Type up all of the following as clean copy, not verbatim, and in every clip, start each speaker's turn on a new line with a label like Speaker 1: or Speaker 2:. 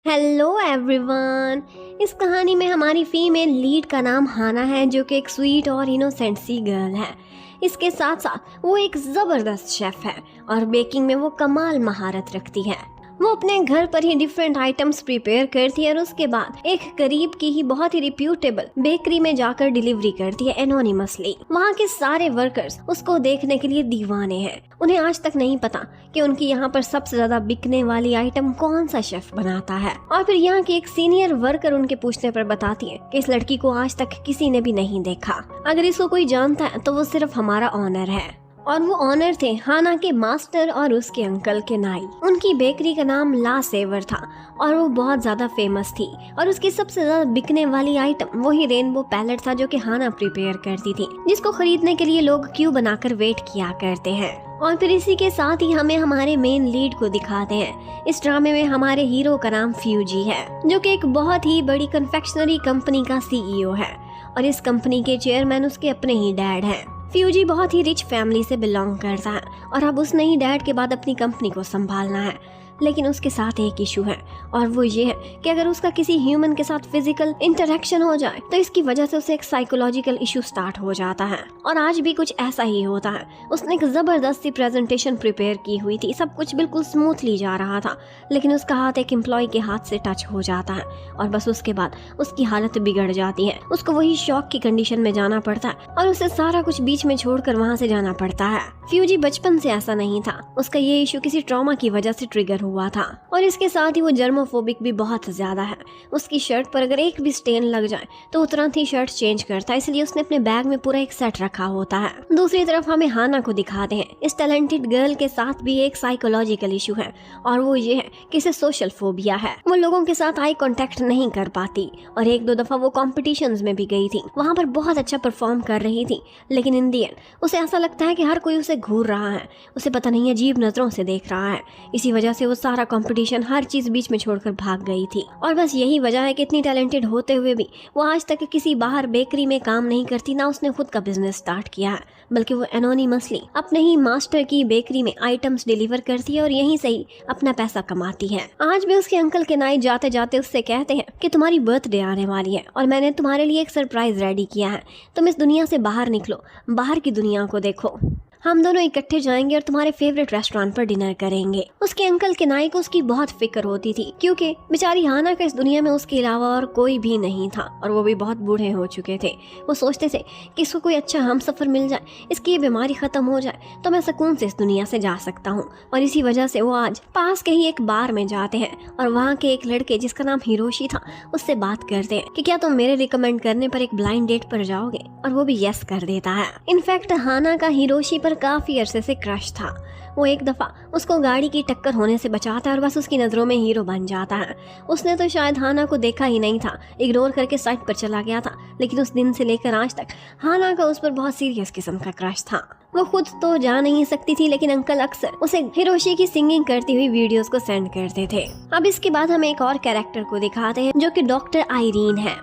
Speaker 1: Hello everyone. इस कहानी में हमारी फीमेल लीड का नाम हाना है, जो कि एक स्वीट और इनोसेंट सी गर्ल है। इसके साथ साथ वो एक ज़बरदस्त शेफ है और बेकिंग में वो कमाल महारत रखती है। वो अपने घर पर ही डिफरेंट आइटम्स प्रिपेयर करती है और उसके बाद एक करीब की ही बहुत ही रिप्यूटेबल बेकरी में जाकर डिलीवरी करती है एनोनिमसली। वहाँ के सारे वर्कर्स उसको देखने के लिए दीवाने हैं। उन्हें आज तक नहीं पता कि उनकी यहाँ पर सबसे ज्यादा बिकने वाली आइटम कौन सा शेफ बनाता है। और फिर यहाँ की एक सीनियर वर्कर उनके पूछने पर बताती है कि इस लड़की को आज तक किसी ने भी नहीं देखा। अगर इसको कोई जानता है तो वो सिर्फ हमारा ऑनर है। और वो ऑनर थे हाना के मास्टर और उसके अंकल के नाई। उनकी बेकरी का नाम ला सेवर था और वो बहुत ज्यादा फेमस थी। और उसकी सबसे ज्यादा बिकने वाली आइटम वही रेनबो पैलेट था, जो कि हाना प्रिपेयर करती थी, जिसको खरीदने के लिए लोग क्यू बनाकर वेट किया करते हैं। और फिर इसी के साथ ही हमें हमारे मेन लीड को दिखाते हैं। इस ड्रामे में हमारे हीरो का नाम फ्यूजी है, जो कि एक बहुत ही बड़ी कन्फेक्शनरी कंपनी का सीईओ है और इस कंपनी के चेयरमैन उसके अपने ही डैड हैं। फ्यूजी बहुत ही रिच फैमिली से बिलोंग करता है और अब उसने ही डैड के बाद अपनी कंपनी को संभालना है। लेकिन उसके साथ एक इशू है और वो ये है कि अगर उसका किसी ह्यूमन के साथ फिजिकल इंटरेक्शन हो जाए तो इसकी वजह से उसे एक साइकोलॉजिकल इशू स्टार्ट हो जाता है। और आज भी कुछ ऐसा ही होता है। उसने एक जबरदस्त सी प्रेजेंटेशन प्रिपेयर की हुई थी, सब कुछ बिल्कुल स्मूथली जा रहा था, लेकिन उसका हाथ एक एम्प्लॉय के हाथ से टच हो जाता है और बस उसके बाद उसकी हालत बिगड़ जाती है। उसको वही शॉक की कंडीशन में जाना पड़ता है और उसे सारा कुछ बीच में छोड़कर वहाँ से जाना पड़ता है। फ्यूजी बचपन से ऐसा नहीं था, उसका ये इशू किसी ट्रॉमा की वजह से ट्रिगर हुआ था। और इसके साथ ही वो जर्मोफोबिक भी बहुत ज्यादा है। उसकी शर्ट पर अगर एक भी स्टेन लग जाए तो वो तुरंत ही शर्ट चेंज करता है, इसलिए उसने अपने बैग में पूरा एक सेट रखा होता है। दूसरी तरफ हमें हाना को दिखाते हैं। इस टैलेंटेड गर्ल के साथ भी एक साइकोलॉजिकल इशू है और वो ये है कि इसे सोशल फोबिया है। वो लोगों के साथ आई कांटेक्ट नहीं कर पाती और एक दो दफा वो कॉम्पिटिशन्स में भी गई थी, वहाँ पर बहुत अच्छा परफॉर्म कर रही थी, लेकिन इन दी एंड उसे ऐसा लगता है कि हर कोई उसे घूर रहा है, उसे पता नहीं अजीब नजरों से देख रहा है। इसी वजह से वो सारा कंपटीशन हर चीज बीच में छोड़कर भाग गई थी। और बस यही वजह है कि इतनी टैलेंटेड होते हुए भी वो आज तक किसी बाहर बेकरी में काम नहीं करती, ना उसने खुद का बिजनेस स्टार्ट किया है, बल्कि वो एनोनिमसली अपने ही मास्टर की बेकरी में आइटम्स डिलीवर करती है और यहीं से ही अपना पैसा कमाती है। आज भी उसके अंकल के नाई जाते जाते उससे कहते हैं कि तुम्हारी बर्थडे आने वाली है और मैंने तुम्हारे लिए एक सरप्राइज रेडी किया है। तुम इस दुनिया से बाहर निकलो, बाहर की दुनिया को देखो। हम दोनों इकट्ठे जाएंगे और तुम्हारे फेवरेट रेस्टोरेंट पर डिनर करेंगे। उसके अंकल के नाई को उसकी बहुत फिक्र होती थी, क्योंकि बेचारी हाना का इस दुनिया में उसके अलावा और कोई भी नहीं था और वो भी बहुत बूढ़े हो चुके थे। वो सोचते थे कि इसको कोई अच्छा हमसफर मिल जाए, इसकी ये बीमारी खत्म हो जाए तो मैं सुकून से इस दुनिया से जा सकता हूँ। और इसी वजह से वो आज पास के ही एक बार में जाते हैं और वहाँ के एक लड़के जिसका नाम हिरोशी था उससे बात करते हैं कि क्या तुम मेरे रिकमेंड करने पर एक ब्लाइंड डेट पर जाओगे, और वो भी यस कर देता है। इनफैक्ट हाना का हिरोशी पर काफी अरसे से क्रश था। वो एक दफा उसको गाड़ी की टक्कर होने से बचाता है और बस उसकी नजरों में हीरो बन जाता है। उसने तो शायद हाना को देखा ही नहीं था, इग्नोर करके साइड पर चला गया था, लेकिन उस दिन से लेकर आज तक हाना का उस पर बहुत सीरियस किस्म का क्रश था। वो खुद तो जा नहीं सकती थी, लेकिन अंकल अक्सर उसे हिरोशी की सिंगिंग करती हुई वीडियोस को सेंड करते थे। अब इसके बाद हम एक और कैरेक्टर को दिखाते हैं, जो कि डॉक्टर आयरीन है।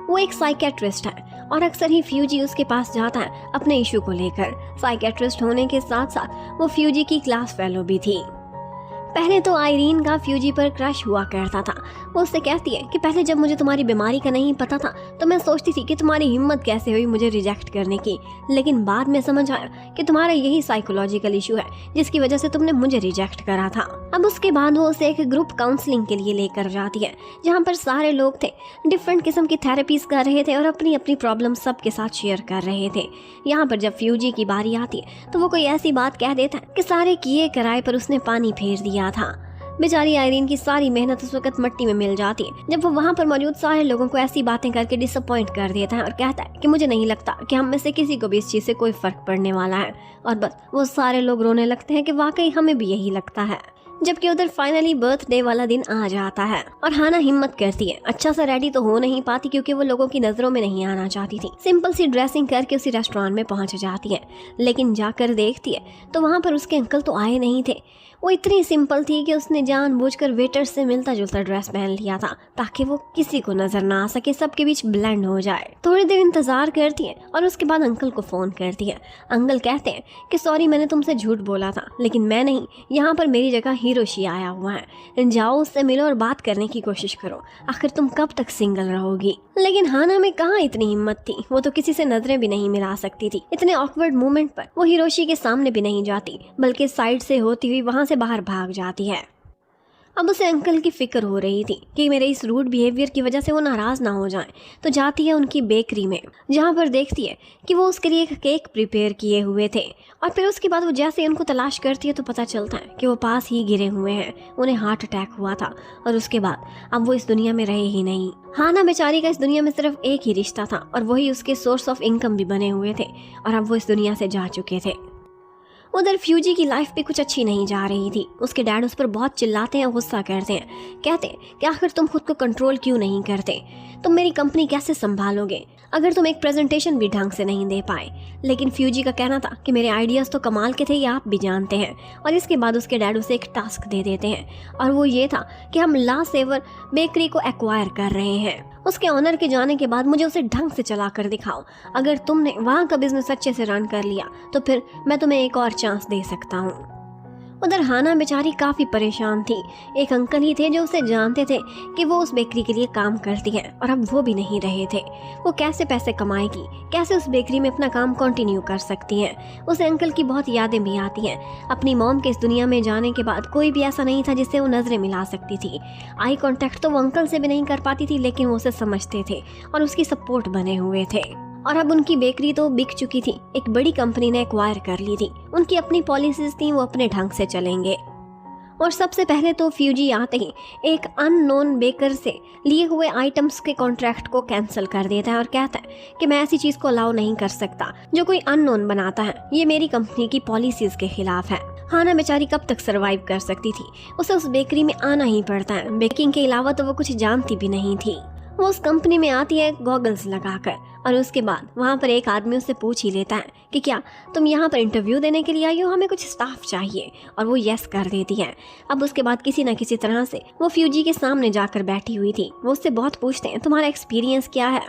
Speaker 1: वो एक साइकेट्रिस्ट है और अक्सर ही फ्यूजी उसके पास जाता है अपने इशू को लेकर। साइकेट्रिस्ट होने के साथ साथ वो फ्यूजी की क्लास फेलो भी थी। पहले तो आयरीन का फ्यूजी पर क्रश हुआ करता था। वो उससे कहती है कि पहले जब मुझे तुम्हारी बीमारी का नहीं पता था तो मैं सोचती थी कि तुम्हारी हिम्मत कैसे हुई मुझे रिजेक्ट करने की, लेकिन बाद में समझ आया कि तुम्हारा यही साइकोलॉजिकल इशू है जिसकी वजह से तुमने मुझे रिजेक्ट करा था। अब उसके बाद वो उसे एक ग्रुप काउंसलिंग के लिए लेकर जाती है, जहाँ पर सारे लोग थे, डिफरेंट किस्म की थेरेपीज कर रहे थे और अपनी अपनी प्रॉब्लम सबके साथ शेयर कर रहे थे। यहाँ पर जब फ्यूजी की बारी आती है तो वो कोई ऐसी बात कह देता है कि सारे किए कराए पर उसने पानी फेर दिया था। बेचारी आयरीन की सारी मेहनत उस वक्त मिट्टी में मिल जाती है जब वो वहाँ पर मौजूद सारे लोगों को ऐसी बातें करके डिसअपॉइंट कर देता है और कहता है कि मुझे नहीं लगता कि हम में से किसी को भी इस चीज़ से कोई फर्क पड़ने वाला है। और बस वो सारे लोग रोने लगते हैं कि वाकई हमें भी यही लगता है। जबकि उधर फाइनली बर्थडे वाला दिन आ जाता है और हाना हिम्मत करती है। अच्छा सा रेडी तो हो नहीं पाती क्योंकि वो लोगों की नजरों में नहीं आना चाहती थी। सिंपल सी ड्रेसिंग करके उसी रेस्टोरेंट में पहुंच जाती है, लेकिन जाकर देखती है तो वहाँ पर उसके अंकल तो आए नहीं थे। वो इतनी सिंपल थी कि उसने जानबूझकर वेटर से मिलता जुलता ड्रेस पहन लिया था ताकि वो किसी को नजर ना आ सके, सबके बीच ब्लेंड हो जाए। थोड़ी देर इंतजार करती है और उसके बाद अंकल को फोन करती है। अंकल कहते हैं कि सॉरी, मैंने तुमसे झूठ बोला था, लेकिन मैं नहीं, यहाँ पर मेरी जगह हिरोशी आया हुआ है, जाओ उससे मिलो और बात करने की कोशिश करो, आखिर तुम कब तक सिंगल रहोगी। लेकिन हाना में कहाँ इतनी हिम्मत थी, वो तो किसी से नजरें भी नहीं मिला सकती थी। इतने ऑकवर्ड मोमेंट पर वो हिरोशी के सामने भी नहीं जाती, बल्कि साइड से होती हुई वहां से बाहर भाग जाती है। अब उसे अंकल की फिक्र हो रही थी कि मेरे इस रूड बिहेवियर की वजह से वो नाराज़ ना हो जाएं, तो जाती है उनकी बेकरी में, जहाँ पर देखती है कि वो उसके लिए एक केक प्रिपेयर किए हुए थे। और फिर उसके बाद वो जैसे उनको तलाश करती है तो पता चलता है कि वो पास ही गिरे हुए हैं, उन्हें हार्ट अटैक हुआ था और उसके बाद अब वो इस दुनिया में रहे ही नहीं। हाना बेचारी का इस दुनिया में सिर्फ एक ही रिश्ता था और वही उसके सोर्स ऑफ इनकम भी बने हुए थे, और अब वो इस दुनिया से जा चुके थे। उधर फ्यूजी की लाइफ भी कुछ अच्छी नहीं जा रही थी। उसके डैड उस पर बहुत चिल्लाते हैं, गुस्सा करते हैं, कहते हैं कि आखिर तुम खुद को कंट्रोल क्यों नहीं करते, तुम मेरी कंपनी कैसे संभालोगे अगर तुम एक प्रेजेंटेशन भी ढंग से नहीं दे पाए। लेकिन फ्यूजी का कहना था कि मेरे आइडियाज़ तो कमाल के थे, ये आप भी जानते हैं। और इसके बाद उसके डैड उसे एक टास्क दे देते हैं, और वो ये था कि हम ला सेवर बेकरी को एक्वायर कर रहे हैं। उसके ऑनर के जाने के बाद मुझे उसे ढंग से चला कर दिखाओ। अगर तुमने वहाँ का बिजनेस अच्छे से रन कर लिया तो फिर मैं तुम्हें एक और चांस दे सकता हूँ। उधर हाना बेचारी काफ़ी परेशान थी। एक अंकल ही थे जो उसे जानते थे कि वो उस बेकरी के लिए काम करती है, और अब वो भी नहीं रहे थे। वो कैसे पैसे कमाएगी, कैसे उस बेकरी में अपना काम कंटिन्यू कर सकती है। उसे अंकल की बहुत यादें भी आती हैं। अपनी मॉम के इस दुनिया में जाने के बाद कोई भी ऐसा नहीं था जिससे वो नजरें मिला सकती थी। आई कांटेक्ट तो वो अंकल से भी नहीं कर पाती थी, लेकिन वो उसे समझते थे और उसकी सपोर्ट बने हुए थे। और अब उनकी बेकरी तो बिक चुकी थी, एक बड़ी कंपनी ने एक्वायर कर ली थी। उनकी अपनी पॉलिसीज थी, वो अपने ढंग से चलेंगे। और सबसे पहले तो फ्यूजी आते ही एक अननोन बेकर से लिए हुए आइटम्स के कॉन्ट्रैक्ट को कैंसिल कर देता है और कहता है कि मैं ऐसी चीज़ को अलाउ नहीं कर सकता जो कोई अननोन बनाता है, ये मेरी कंपनी की पॉलिसीज के खिलाफ है। हाना बेचारी कब तक सरवाइव कर सकती थी, उसे उस बेकरी में आना ही पड़ता है। बेकिंग के अलावा तो वो कुछ जानती भी नहीं थी। वो उस कंपनी में आती है गॉगल्स लगाकर, और उसके बाद वहाँ पर एक आदमी उससे पूछ ही लेता है कि क्या तुम यहाँ पर इंटरव्यू देने के लिए आई हो, हमें कुछ स्टाफ चाहिए, और वो यस कर देती है। अब उसके बाद किसी न किसी तरह से वो फ्यूजी के सामने जाकर बैठी हुई थी। वो उससे बहुत पूछते हैं तुम्हारा एक्सपीरियंस क्या है।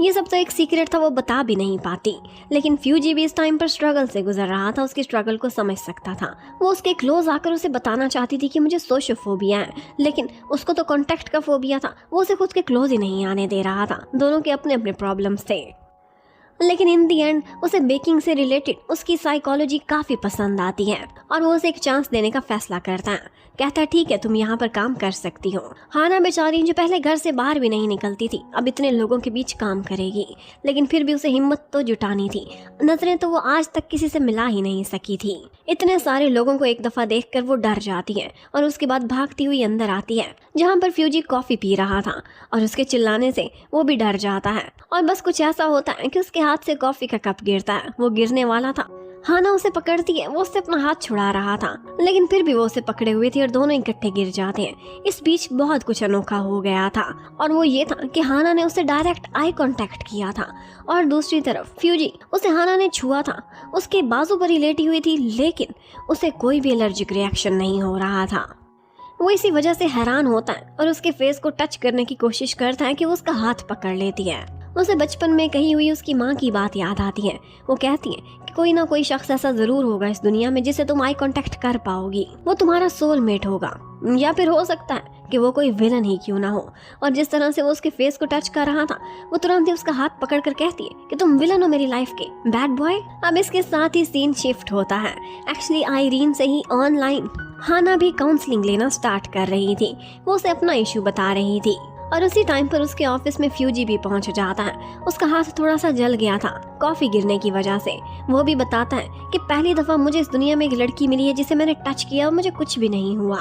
Speaker 1: ये सब तो एक सीक्रेट था, वो बता भी नहीं पाती। लेकिन फ्यूजी भी इस टाइम पर स्ट्रगल से गुजर रहा था, उसकी स्ट्रगल को समझ सकता था। वो उसके क्लोज आकर उसे बताना चाहती थी कि मुझे सोशोफोबिया है, लेकिन उसको तो कांटेक्ट का फोबिया था। वो उसे खुद के क्लोज ही नहीं आने दे रहा था। दोनों के अपने अपने प्रॉब्लम्स थे। लेकिन इन दी एंड उसे बेकिंग से रिलेटेड उसकी साइकोलॉजी काफ़ी पसंद आती है, और वो उसे एक चांस देने का फैसला करता है। कहता है ठीक है, तुम यहाँ पर काम कर सकती हो। हाना बेचारी जो पहले घर से बाहर भी नहीं निकलती थी, अब इतने लोगों के बीच काम करेगी। लेकिन फिर भी उसे हिम्मत तो जुटानी थी। नजरें तो वो आज तक किसी से मिला ही नहीं सकी थी। इतने सारे लोगों को एक दफ़ा देखकर वो डर जाती है, और उसके बाद भागती हुई अंदर आती है जहाँ पर फ्यूजी कॉफ़ी पी रहा था, और उसके चिल्लाने से वो भी डर जाता है। और बस कुछ ऐसा होता है कि उसके हाथ से कॉफ़ी का कप गिरता है। वो गिरने वाला था, हाना उसे पकड़ती है। वो उससे अपना हाथ छुड़ा रहा था, लेकिन फिर भी वो उसे पकड़े हुए थी और दोनों इकट्ठे गिर जाते हैं। इस बीच बहुत कुछ अनोखा हो गया था, और वो ये था कि हाना ने उसे डायरेक्ट आई कांटेक्ट किया था, और दूसरी तरफ फ्यूजी, उसे हाना ने छुआ था, उसके बाजू पर ही लेटी हुई थी, लेकिन उसे कोई भी एलर्जिक रिएक्शन नहीं हो रहा था। वो इसी वजह से हैरान होता है और उसके फेस को टच करने की कोशिश करता है कि वो उसका हाथ पकड़ लेती है। उसे बचपन में कही हुई उसकी माँ की बात याद आती है। वो कहती है कि कोई ना कोई शख्स ऐसा जरूर होगा इस दुनिया में जिससे तुम आई कांटेक्ट कर पाओगी, वो तुम्हारा सोलमेट होगा, या फिर हो सकता है कि वो कोई विलन ही क्यों ना हो। और जिस तरह से वो उसके फेस को टच कर रहा था, वो तुरंत ही उसका हाथ पकड़कर कहती है कि तुम विलन हो मेरी लाइफ के, बैड बॉय। अब इसके साथ ही सीन शिफ्ट होता है। एक्चुअली आयरीन से ही ऑनलाइन हाना भी काउंसलिंग लेना स्टार्ट कर रही थी। वो उसे अपना इशू बता रही थी, और उसी टाइम पर उसके ऑफिस में फ्यूजी भी पहुंच जाता है। उसका हाथ थोड़ा सा जल गया था कॉफी गिरने की वजह से। वो भी बताता है कि पहली दफा मुझे इस दुनिया में एक लड़की मिली है जिसे मैंने टच किया और मुझे कुछ भी नहीं हुआ।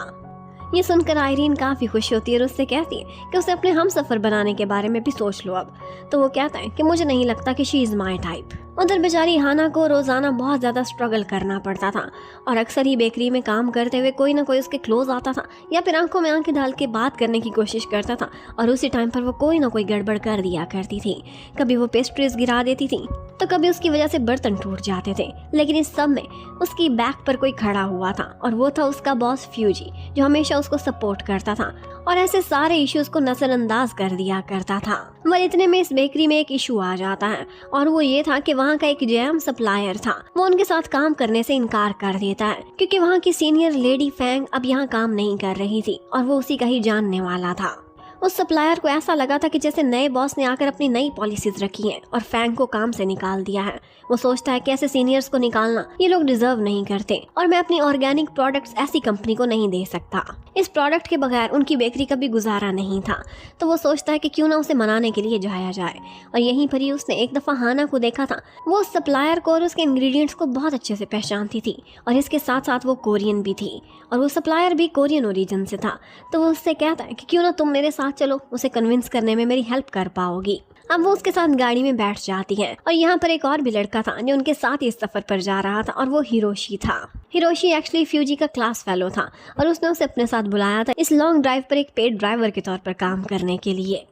Speaker 1: ये सुनकर आयरीन काफी खुश होती है और उससे कहती है कि उसे अपने हम सफर बनाने के बारे में भी सोच लो अब। तो वो कहता है कि मुझे नहीं लगता कि शी इज माई टाइप। उधर बेचारी हाना को रोज़ाना बहुत ज़्यादा स्ट्रगल करना पड़ता था और अक्सर ही बेकरी में काम करते हुए कोई ना कोई उसके क्लोज आता था या फिर आंखों में आंखें डाल के बात करने की कोशिश करता था और उसी टाइम पर वो कोई ना कोई गड़बड़ कर दिया करती थी। कभी वो पेस्ट्रीज गिरा देती थी तो कभी उसकी वजह से बर्तन टूट जाते थे, लेकिन इस सब में उसकी बैक पर कोई खड़ा हुआ था और वो था उसका बॉस फ्यूजी, जो हमेशा उसको सपोर्ट करता था और ऐसे सारे इश्यूज को नजरअंदाज कर दिया करता था। वह इतने में इस बेकरी में एक इशू आ जाता है और वो ये था कि वहाँ का एक जैम सप्लायर था, वो उनके साथ काम करने से इनकार कर देता है क्योंकि वहाँ की सीनियर लेडी फैंग अब यहाँ काम नहीं कर रही थी और वो उसी का ही जानने वाला था। उस सप्लायर को ऐसा लगा था कि जैसे नए बॉस ने आकर अपनी नई पॉलिसीज रखी हैं और फैंग को काम से निकाल दिया है। वो सोचता है कि ऐसे सीनियर्स को निकालना ये लोग डिजर्व नहीं करते और मैं अपनी ऑर्गेनिक प्रोडक्ट्स ऐसी कंपनी को नहीं दे सकता। इस प्रोडक्ट के बगैर उनकी बेकरी का भी गुजारा नहीं था, तो वो सोचता है कि क्यों ना उसे मनाने के लिए जाया जाए। और यहीं पर ही उसने एक दफ़ा हाना को देखा था। वो उस सप्लायर को और उसके इंग्रेडिएंट्स को बहुत अच्छे से पहचानती थी और इसके साथ साथ वो कोरियन भी थी और वो सप्लायर भी कोरियन ओरिजिन से था। तो वो उससे कहता है कि क्यों ना तुम मेरे साथ चलो, उसे कन्विंस करने में मेरी हेल्प कर पाओगी। अब वो उसके साथ गाड़ी में बैठ जाती है और यहाँ पर एक और भी लड़का था जो उनके साथ इस सफर पर जा रहा था और वो हिरोशी था। हिरोशी एक्चुअली फ्यूजी का क्लास फेलो था और उसने उसे अपने साथ बुलाया था इस लॉन्ग ड्राइव पर एक पेड ड्राइवर के तौर पर काम करने के लिए।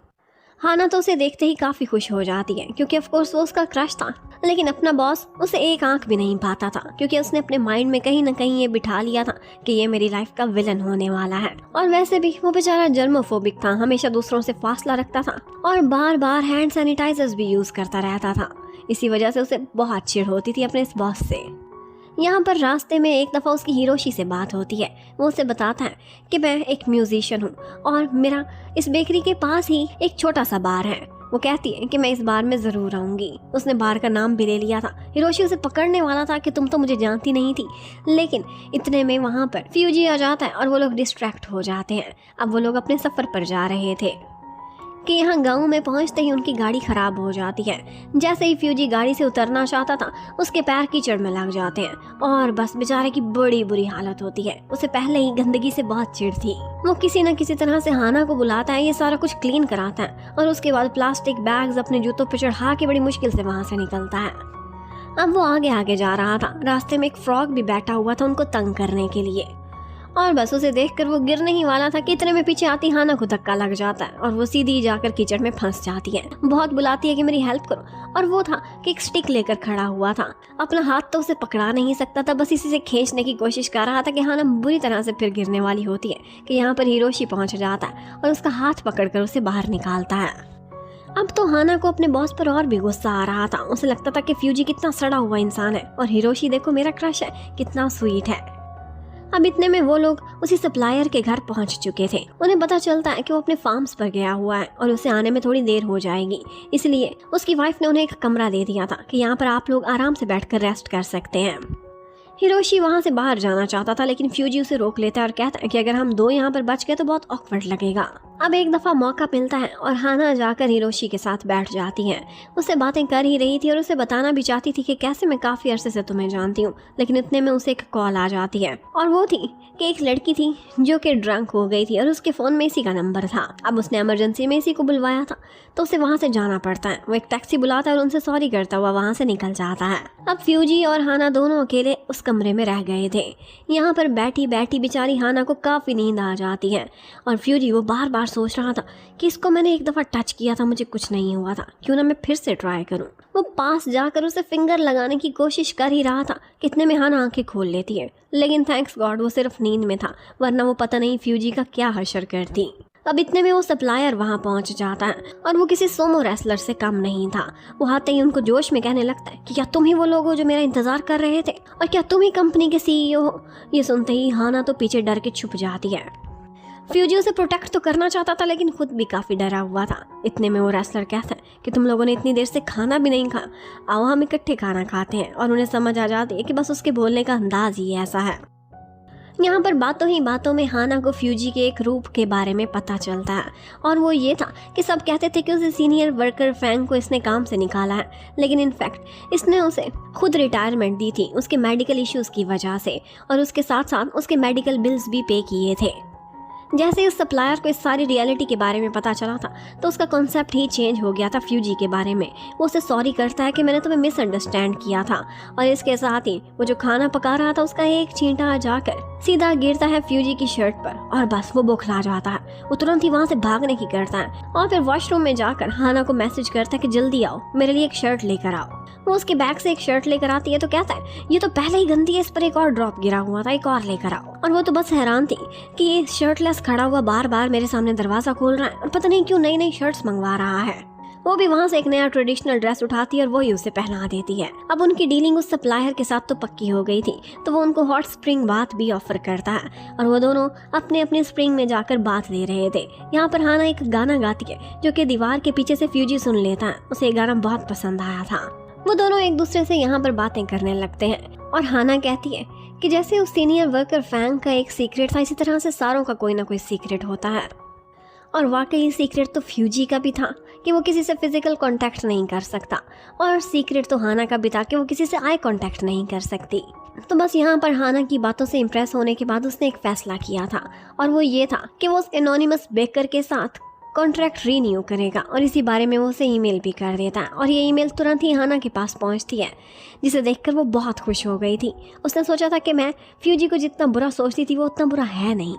Speaker 1: हाना तो उसे देखते ही काफ़ी खुश हो जाती है क्योंकि ऑफ कोर्स वो उसका क्रश था, लेकिन अपना बॉस उसे एक आंख भी नहीं पाता था क्योंकि उसने अपने माइंड में कहीं ना कहीं ये बिठा लिया था कि ये मेरी लाइफ का विलन होने वाला है। और वैसे भी वो बेचारा जर्मोफोबिक था, हमेशा दूसरों से फासला रखता था और बार बार हैंड सैनिटाइजर्स भी यूज़ करता रहता था। इसी वजह से उसे बहुत चिढ़ होती थी अपने इस बॉस से। यहाँ पर रास्ते में एक दफ़ा उसकी हिरोशी से बात होती है। वो उसे बताता है कि मैं एक म्यूजिशियन हूँ और मेरा इस बेकरी के पास ही एक छोटा सा बार है। वो कहती है कि मैं इस बार में ज़रूर आऊँगी। उसने बार का नाम भी ले लिया था। हिरोशी उसे पकड़ने वाला था कि तुम तो मुझे जानती नहीं थी, लेकिन इतने में वहाँ पर फ्यूजी आ जाता है और वो लोग डिस्ट्रैक्ट हो जाते हैं। अब वो लोग अपने सफ़र पर जा रहे थे कि यहाँ गांव में पहुँचते ही उनकी गाड़ी खराब हो जाती है। जैसे ही फ्यूजी गाड़ी से उतरना चाहता था उसके पैर कीचड़ में लग जाते हैं और बस बेचारे की बड़ी बुरी हालत होती है। उसे पहले ही गंदगी से बहुत चिढ़ थी। वो किसी न किसी तरह से हाना को बुलाता है, ये सारा कुछ क्लीन कराता है और उसके बाद प्लास्टिक बैग्स अपने जूतों पर चढ़ा के बड़ी मुश्किल से वहाँ से निकलता है। अब वो आगे आगे जा रहा था। रास्ते में एक फ्रॉग भी बैठा हुआ था उनको तंग करने के लिए और बस उसे देखकर वो गिरने ही वाला था कि इतने में पीछे आती हाना को धक्का लग जाता है और वो सीधी जाकर कीचड़ में फंस जाती है। बहुत बुलाती है कि मेरी हेल्प करो और वो था कि एक स्टिक लेकर खड़ा हुआ था। अपना हाथ तो उसे पकड़ा नहीं सकता था, बस इसी से खींचने की कोशिश कर रहा था कि हाना बुरी तरह से फिर गिरने वाली होती है कि यहाँ पर हिरोशी पहुँच जाता है और उसका हाथ पकड़कर उसे बाहर निकालता है। अब तो हाना को अपने बॉस पर और भी गुस्सा आ रहा था। उसे लगता था कि फ्यूजी कितना सड़ा हुआ इंसान है और हिरोशी देखो मेरा क्रश है, कितना स्वीट है। अब इतने में वो लोग उसी सप्लायर के घर पहुंच चुके थे। उन्हें पता चलता है कि वो अपने फार्म्स पर गया हुआ है और उसे आने में थोड़ी देर हो जाएगी, इसलिए उसकी वाइफ ने उन्हें एक कमरा दे दिया था कि यहाँ पर आप लोग आराम से बैठकर रेस्ट कर सकते हैं। हिरोशी वहाँ से बाहर जाना चाहता था, लेकिन फ्यूजी उसे रोक लेता है और कहता है कि अगर हम दो यहाँ पर बच गए तो बहुत ऑकवर्ड लगेगा। अब एक दफ़ा मौका मिलता है और हाना जाकर हिरोशी के साथ बैठ जाती है। उससे बातें कर ही रही थी और उसे बताना भी चाहती थी कि कैसे मैं काफ़ी अरसे से तुम्हें जानती हूँ, लेकिन इतने में उसे एक कॉल आ जाती है और वो थी कि एक लड़की थी जो कि ड्रंक हो गई थी और उसके फ़ोन में इसी का नंबर था। अब उसने इमरजेंसी में इसी को बुलवाया था तो उसे वहाँ से जाना पड़ता है। वो एक टैक्सी बुलाता है और उनसे सॉरी करता हुआ वहाँ से निकल जाता है। अब फ्यूजी और हाना दोनों अकेले उस कमरे में रह गए थे। यहाँ पर बैठी बैठी बेचारी हाना को काफ़ी नींद आ जाती है और फ्यूजी वो बार बार सोच रहा था कि इसको मैंने एक दफ़ा टच किया था, मुझे कुछ नहीं हुआ था, क्यों ना मैं फिर से ट्राई करूं। वो पास जाकर उसे फिंगर लगाने की कोशिश कर ही रहा था, कितने में हाना आंखें खोल लेती है, लेकिन थैंक्स गॉड वो सिर्फ नींद में था, वरना वो पता नहीं फ्यूजी का क्या हशर करती। अब इतने में वो सप्लायर वहाँ पहुँच जाता है और वो किसी सोमो रेसलर से कम नहीं था। वो आते ही उनको जोश में कहने लगता है कि क्या तुम ही वो लोग हो जो मेरा इंतजार कर रहे थे और क्या तुम ही कंपनी के CEO हो। ये सुनते ही हाना तो पीछे डर के छुप जाती है। फ्यूजी उसे प्रोटेक्ट तो करना चाहता था लेकिन खुद भी काफ़ी डरा हुआ था। इतने में वो रेसलर कहता है कि तुम लोगों ने इतनी देर से खाना भी नहीं खाया, आओ हम इकट्ठे खाना खाते हैं। और उन्हें समझ आ जाती है कि बस उसके बोलने का अंदाज ही ऐसा है। यहाँ पर बातों ही बातों में हाना को फ्यूजी के एक रूप के बारे में पता चलता है और वो ये था कि सब कहते थे कि उसे सीनियर वर्कर फैंग को इसने काम से निकाला है, लेकिन इनफैक्ट इसने उसे खुद रिटायरमेंट दी थी उसके मेडिकल इश्यूज़ की वजह से और उसके साथ साथ उसके मेडिकल बिल्स भी पे किए थे। जैसे ही उस सप्लायर को इस सारी रियलिटी के बारे में पता चला था तो उसका कॉन्सेप्ट ही चेंज हो गया था फ्यूजी के बारे में। वो उसे सॉरी करता है कि मैंने तुम्हें मिसअंडरस्टैंड किया था, और इसके साथ ही वो जो खाना पका रहा था उसका एक छींटा जाकर सीधा गिरता है फ्यूजी की शर्ट पर, और बस वो बौखला जाता है। वो तुरंत ही वहाँ से भागने की करता है और फिर वॉशरूम में जाकर हाना को मैसेज करता है कि जल्दी आओ, मेरे लिए एक शर्ट लेकर आओ। वो उसके बैग से एक शर्ट लेकर आती है तो कहता है ये तो पहले ही गंदी है, इस पर एक और ड्रॉप गिरा हुआ था, एक और लेकर आओ। और वो तो बस हैरान थी कि ये शर्टलेस खड़ा हुआ बार बार मेरे सामने दरवाजा खोल रहा है और पता नहीं क्यों नई नई शर्ट्स मंगवा रहा है। वो भी वहाँ से एक नया ट्रेडिशनल ड्रेस उठाती है और वही उसे पहना देती है। अब उनकी डीलिंग उस सप्लायर के साथ तो पक्की हो गई थी, तो वो उनको हॉट स्प्रिंग बाथ भी ऑफर करता है और वो दोनों अपने अपने स्प्रिंग में जाकर बाथ ले रहे थे। यहाँ पर हाना एक गाना गाती है जो कि दीवार के पीछे से फ्यूजी सुन लेता है। उसे ये गाना बहुत पसंद आया था। वो दोनों एक दूसरे से यहाँ पर बातें करने लगते हैं और हाना कहती है कि जैसे उस सीनियर वर्कर फैंग का एक सीक्रेट था, इसी तरह से सारों का कोई ना कोई सीक्रेट होता है। और वाकई सीक्रेट तो फ्यूजी का भी था कि वो किसी से फिजिकल कांटेक्ट नहीं कर सकता, और सीक्रेट तो हाना का भी था कि वो किसी से आई कांटेक्ट नहीं कर सकती। तो बस यहाँ पर हाना की बातों से इम्प्रेस होने के बाद उसने एक फैसला किया था, और वो ये था कि वो उस एनोनिमस बेकर के साथ कॉन्ट्रैक्ट रीन्यू करेगा, और इसी बारे में वो उसे ईमेल भी कर देता है। और ये ईमेल तुरंत ही हाना के पास पहुंचती है, जिसे देखकर वो बहुत खुश हो गई थी। उसने सोचा था कि मैं फ्यूजी को जितना बुरा सोचती थी वो उतना बुरा है नहीं।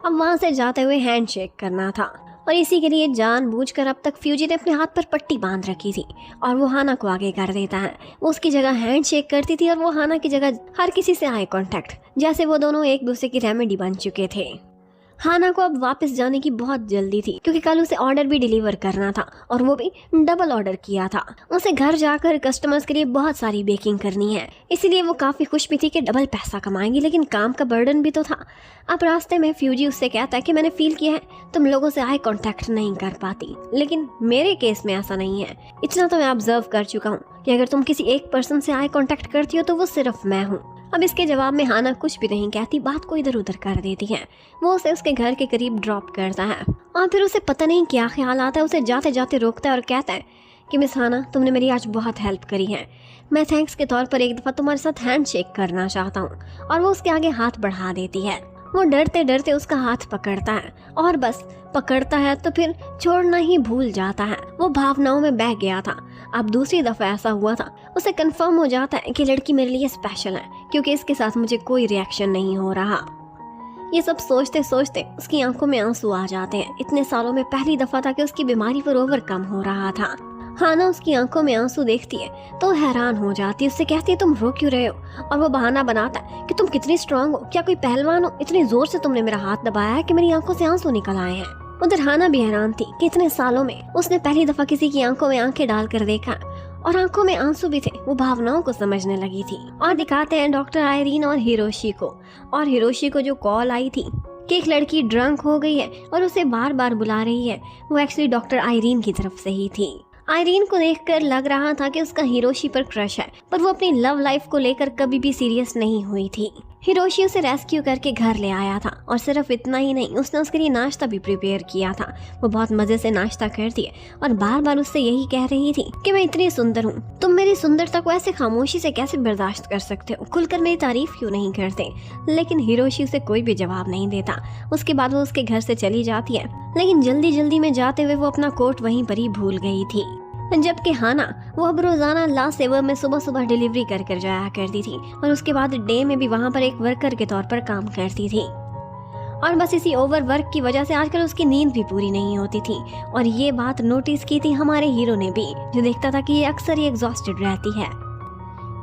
Speaker 1: अब वहाँ से जाते हुए हैंडशेक करना था, और इसी के लिए जानबूझकर अब तक फ्यूजी ने अपने हाथ पर पट्टी बांध रखी थी और वो हाना को आगे कर देता है। वो उसकी जगह हैंडशेक करती थी और वो हाना की जगह हर किसी से आई कांटेक्ट, जैसे वो दोनों एक दूसरे की रेमेडी बन चुके थे। हाना को अब वापस जाने की बहुत जल्दी थी क्योंकि कल उसे ऑर्डर भी डिलीवर करना था, और वो भी डबल ऑर्डर किया था। उसे घर जाकर कस्टमर्स के लिए बहुत सारी बेकिंग करनी है, इसीलिए वो काफ़ी खुश भी थी कि डबल पैसा कमाएंगी, लेकिन काम का बर्डन भी तो था। अब रास्ते में फ्यूजी उससे कहता है कि मैंने फील किया है तुम लोगों से आई कॉन्टैक्ट नहीं कर पाती, लेकिन मेरे केस में ऐसा नहीं है। इतना तो मैं ऑब्जर्व कर चुका हूँ कि अगर तुम किसी एक पर्सन से आई कॉन्टैक्ट करती हो तो वो सिर्फ मैं हूँ। अब इसके जवाब में हाना कुछ भी नहीं कहती, बात को इधर उधर कर देती है। वो उसे उसके घर के करीब ड्रॉप करता है और फिर उसे पता नहीं क्या ख्याल आता है, उसे जाते जाते रोकता है और कहता है कि मिस हाना, तुमने मेरी आज बहुत हेल्प करी है। मैं थैंक्स के तौर पर एक दफ़ा तुम्हारे साथ हैंडशेक करना चाहता हूँ। और वो उसके आगे हाथ बढ़ा देती है। वो डरते डरते उसका हाथ पकड़ता है, और बस पकड़ता है तो फिर छोड़ना ही भूल जाता है। वो भावनाओं में बह गया था। अब दूसरी दफ़ा ऐसा हुआ था, उसे कंफर्म हो जाता है कि लड़की मेरे लिए स्पेशल है क्योंकि इसके साथ मुझे कोई रिएक्शन नहीं हो रहा। ये सब सोचते सोचते उसकी आंखों में आंसू आ जाते हैं। इतने सालों में पहली दफ़ा था कि उसकी बीमारी पर ओवरकम हो रहा था। हाना उसकी आंखों में आंसू देखती है तो हैरान हो जाती है। उससे कहती है तुम रो क्यों रहे हो, और वो बहाना बनाता है कि तुम कितनी स्ट्रांग हो, क्या कोई पहलवान हो, इतनी जोर से तुमने मेरा हाथ दबाया है कि मेरी आंखों से आंसू निकल आए हैं। उधर हाना भी हैरान थी कि इतने सालों में उसने पहली दफा किसी की आंखों में आंखें डालकर देखा, और आंखों में आंसू भी थे। वो भावनाओं को समझने लगी थी। और दिखाते हैं डॉक्टर आयरीन और हिरोशी को। और हिरोशी को जो कॉल आई थी कि एक लड़की ड्रंक हो गई है और उसे बार बार बुला रही है, वो एक्चुअली डॉक्टर आयरीन की तरफ से ही थी। आयरीन को देखकर लग रहा था कि उसका हिरोशी पर क्रश है, पर वो अपनी लव लाइफ को लेकर कभी भी सीरियस नहीं हुई थी। हिरोशी उसे रेस्क्यू करके घर ले आया था, और सिर्फ इतना ही नहीं, उसने उसके लिए नाश्ता भी प्रिपेयर किया था। वो बहुत मजे से नाश्ता करती है और बार बार उससे यही कह रही थी कि मैं इतनी सुंदर हूँ, तुम मेरी सुंदरता को ऐसे खामोशी से कैसे बर्दाश्त कर सकते हो, खुलकर मेरी तारीफ क्यों नहीं करते। लेकिन हिरोशी उसे कोई भी जवाब नहीं देता। उसके बाद वो उसके घर से चली जाती है, लेकिन जल्दी जल्दी में जाते हुए वो अपना कोट वहीं पर ही भूल गई थी। जबकि हाना वो अब रोजाना ला सेवर में सुबह सुबह डिलीवरी कर कर जाया करती थी, और उसके बाद डे में भी वहाँ पर एक वर्कर के तौर पर काम करती थी। और बस इसी ओवर वर्क की वजह से आजकल उसकी नींद भी पूरी नहीं होती थी। और ये बात नोटिस की थी हमारे हीरो ने भी, जो देखता था कि ये अक्सर ही एग्जॉस्टेड रहती है।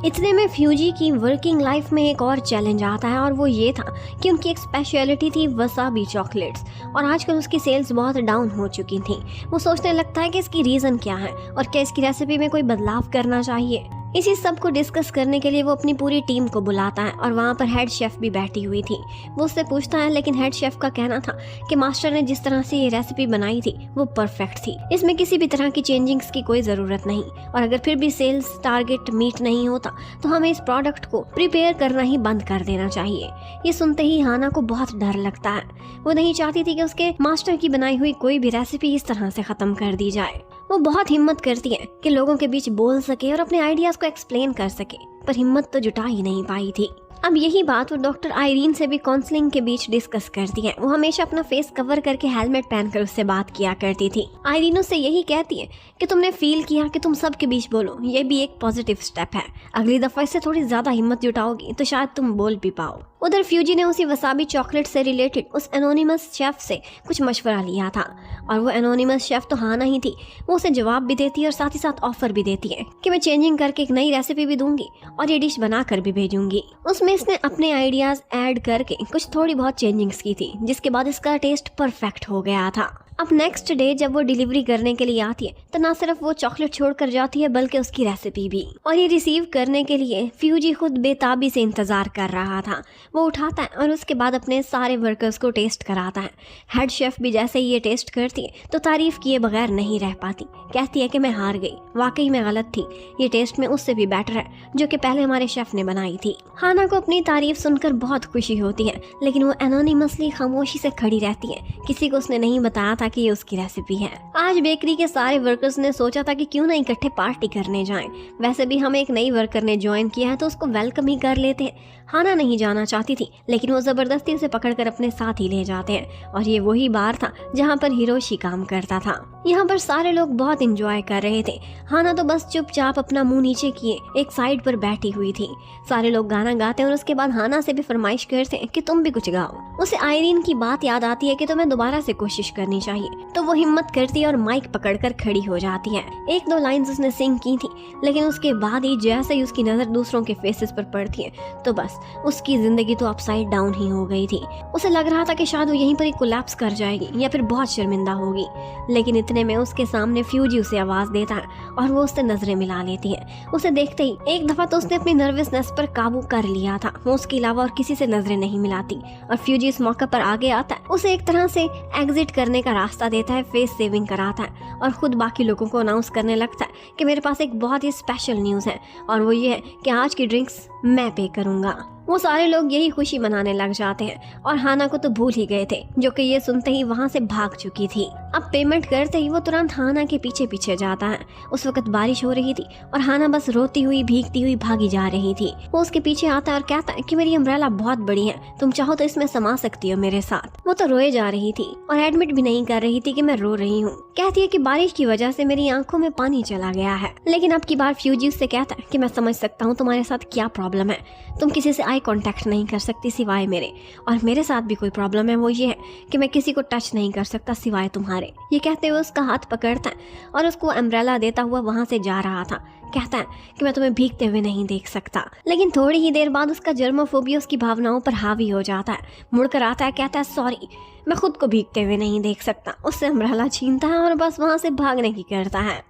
Speaker 1: इतने में फ्यूजी की वर्किंग लाइफ में एक और चैलेंज आता है, और वो ये था कि उनकी एक स्पेशलिटी थी वसाबी चॉकलेट्स, और आजकल उसकी सेल्स बहुत डाउन हो चुकी थी। वो सोचने लगता है कि इसकी रीज़न क्या है और क्या इसकी रेसिपी में कोई बदलाव करना चाहिए। इसी सब को डिस्कस करने के लिए वो अपनी पूरी टीम को बुलाता है, और वहाँ पर हेड शेफ भी बैठी हुई थी। वो उससे पूछता है, लेकिन हेड शेफ का कहना था कि मास्टर ने जिस तरह से ये रेसिपी बनाई थी वो परफेक्ट थी, इसमें किसी भी तरह की चेंजिंग्स की कोई ज़रूरत नहीं, और अगर फिर भी सेल्स टारगेट मीट नहीं होता तो हमें इस प्रोडक्ट को प्रिपेयर करना ही बंद कर देना चाहिए। ये सुनते ही हाना को बहुत डर लगता है। वो नहीं चाहती थी कि उसके मास्टर की बनाई हुई कोई भी रेसिपी इस तरह से ख़त्म कर दी जाए। वो बहुत हिम्मत करती है कि लोगों के बीच बोल सके और अपने आइडियाज़ को एक्सप्लेन कर सके, पर हिम्मत तो जुटा ही नहीं पाई थी। अब यही बात वो डॉक्टर आयरीन से भी काउंसलिंग के बीच डिस्कस करती है। वो हमेशा अपना फेस कवर करके हेलमेट पहनकर उससे बात किया करती थी। आयरीन उससे यही कहती है कि तुमने फील किया कि तुम सबके बीच बोलो, ये भी एक पॉजिटिव स्टेप है। अगली दफा इससे थोड़ी ज्यादा हिम्मत जुटाओगी तो शायद तुम बोल भी पाओ। उधर फ्यूजी ने उसी वसाबी चॉकलेट से रिलेटेड उस एनोनिमस शेफ से कुछ मशवरा लिया था, और वो एनोनिमस शेफ तो हाना ही थी। वो उसे जवाब भी देती है और साथ ही साथ ऑफर भी देती है कि मैं चेंजिंग करके एक नई रेसिपी भी दूंगी और ये डिश बना कर भी भेजूंगी। उसमें इसने अपने आइडियाज ऐड करके कुछ थोड़ी बहुत चेंजिंग्स की थी, जिसके बाद इसका टेस्ट परफेक्ट हो गया था। अब नेक्स्ट डे जब वो डिलीवरी करने के लिए आती है तो ना सिर्फ वो चॉकलेट छोड़कर जाती है बल्कि उसकी रेसिपी भी। और ये रिसीव करने के लिए फ्यूजी खुद बेताबी से इंतजार कर रहा था। वो उठाता है और उसके बाद अपने सारे वर्कर्स को टेस्ट कराता है। हेड शेफ भी जैसे ही ये टेस्ट करती है तो तारीफ किए बगैर नहीं रह पाती। कहती है कि मैं हार गई, वाकई में गलत थी, ये टेस्ट में उससे भी बेटर है जो कि पहले हमारे शेफ ने बनाई थी। हाना को अपनी तारीफ सुनकर बहुत खुशी होती है, लेकिन वो एनोनिमसली खामोशी से खड़ी रहती है। किसी को उसने नहीं बताया था कि ये उसकी रेसिपी है। आज बेकरी के सारे वर्कर्स ने सोचा था कि क्यों ना इकट्ठे पार्टी करने जाएं। वैसे भी हमें एक नई वर्कर ने ज्वाइन किया है तो उसको वेलकम ही कर लेते हैं। हाना नहीं जाना चाहती थी, लेकिन वो जबरदस्ती उसे पकड़कर अपने साथ ही ले जाते हैं। और ये वही बार था जहाँ पर हिरोशी काम करता था। यहाँ पर सारे लोग बहुत इंजॉय कर रहे थे। हाना तो बस चुपचाप अपना मुंह नीचे किए एक साइड पर बैठी हुई थी। सारे लोग गाना गाते और उसके बाद हाना से भी फरमाइश करते कि तुम भी कुछ गाओ। उसे आयरीन की बात याद आती है कि तुम्हें दोबारा से कोशिश करनी चाहिए, तो वो हिम्मत करती है और माइक पकड़कर खड़ी हो जाती है। एक दो लाइंस उसने सिंग की थी, लेकिन उसके बाद ही जैसे ही उसकी नजर दूसरों के फेसेस पर पड़ती है तो बस उसकी जिंदगी तो अपसाइड डाउन ही हो गई थी। उसे लग रहा था कि शायद वो यहीं पर ही कोलैप्स कर जाएगी या फिर बहुत शर्मिंदा होगी। लेकिन इतने में उसके सामने फ्यूजी उसे आवाज देता है और वो उससे नजरें मिला लेती है। उसे देखते ही एक दफा तो उसने अपनी नर्वसनेस पर काबू कर लिया था। वो उसके अलावा और किसी से नजरें नहीं मिलाती और फ्यूजी इस मौके पर आगे आता है, उसे एक तरह से एग्जिट करने का रास्ता देता है, फेस सेविंग कराता है और खुद बाकी लोगों को अनाउंस करने लगता है कि मेरे पास एक बहुत ही स्पेशल न्यूज़ है और वो ये है कि आज की ड्रिंक्स मैं पे करूंगा। वो सारे लोग यही खुशी मनाने लग जाते हैं और हाना को तो भूल ही गए थे, जो कि ये सुनते ही वहाँ से भाग चुकी थी। अब पेमेंट करते ही वो तुरंत हाना के पीछे पीछे जाता है। उस वक्त बारिश हो रही थी और हाना बस रोती हुई भीगती हुई भागी जा रही थी। वो उसके पीछे आता है और कहता है कि मेरी अम्ब्रेला बहुत बड़ी है, तुम चाहो तो इसमें समा सकती हो मेरे साथ। वो तो रोए जा रही थी और एडमिट भी नहीं कर रही थी कि मैं रो रही हूँ। कहती है कि बारिश की वजह से मेरी आंखों में पानी चला गया है। लेकिन अब की बार फ्यूजी उससे कहता है कि मैं समझ सकता हूँ तुम्हारे साथ क्या प्रॉब्लम है, तुम किसी से आई कांटेक्ट नहीं कर सकती सिवाय मेरे, और मेरे साथ भी कोई प्रॉब्लम है, वो ये है कि मैं किसी को टच नहीं कर सकता सिवाय तुम्हारे। ये कहते हुए उसका हाथ पकड़ता है और उसको अम्ब्रेला देता हुआ वहां से जा रहा था। कहता है कि मैं तुम्हें भीगते हुए नहीं देख सकता। लेकिन थोड़ी ही देर बाद उसका जर्मोफोबिया उसकी भावनाओं पर हावी हो जाता है। मुड़कर आता है, कहता है सॉरी मैं खुद को भीगते हुए नहीं देख सकता। उससे अम्ब्रेला छीनता है और बस वहां से भागने की करता है।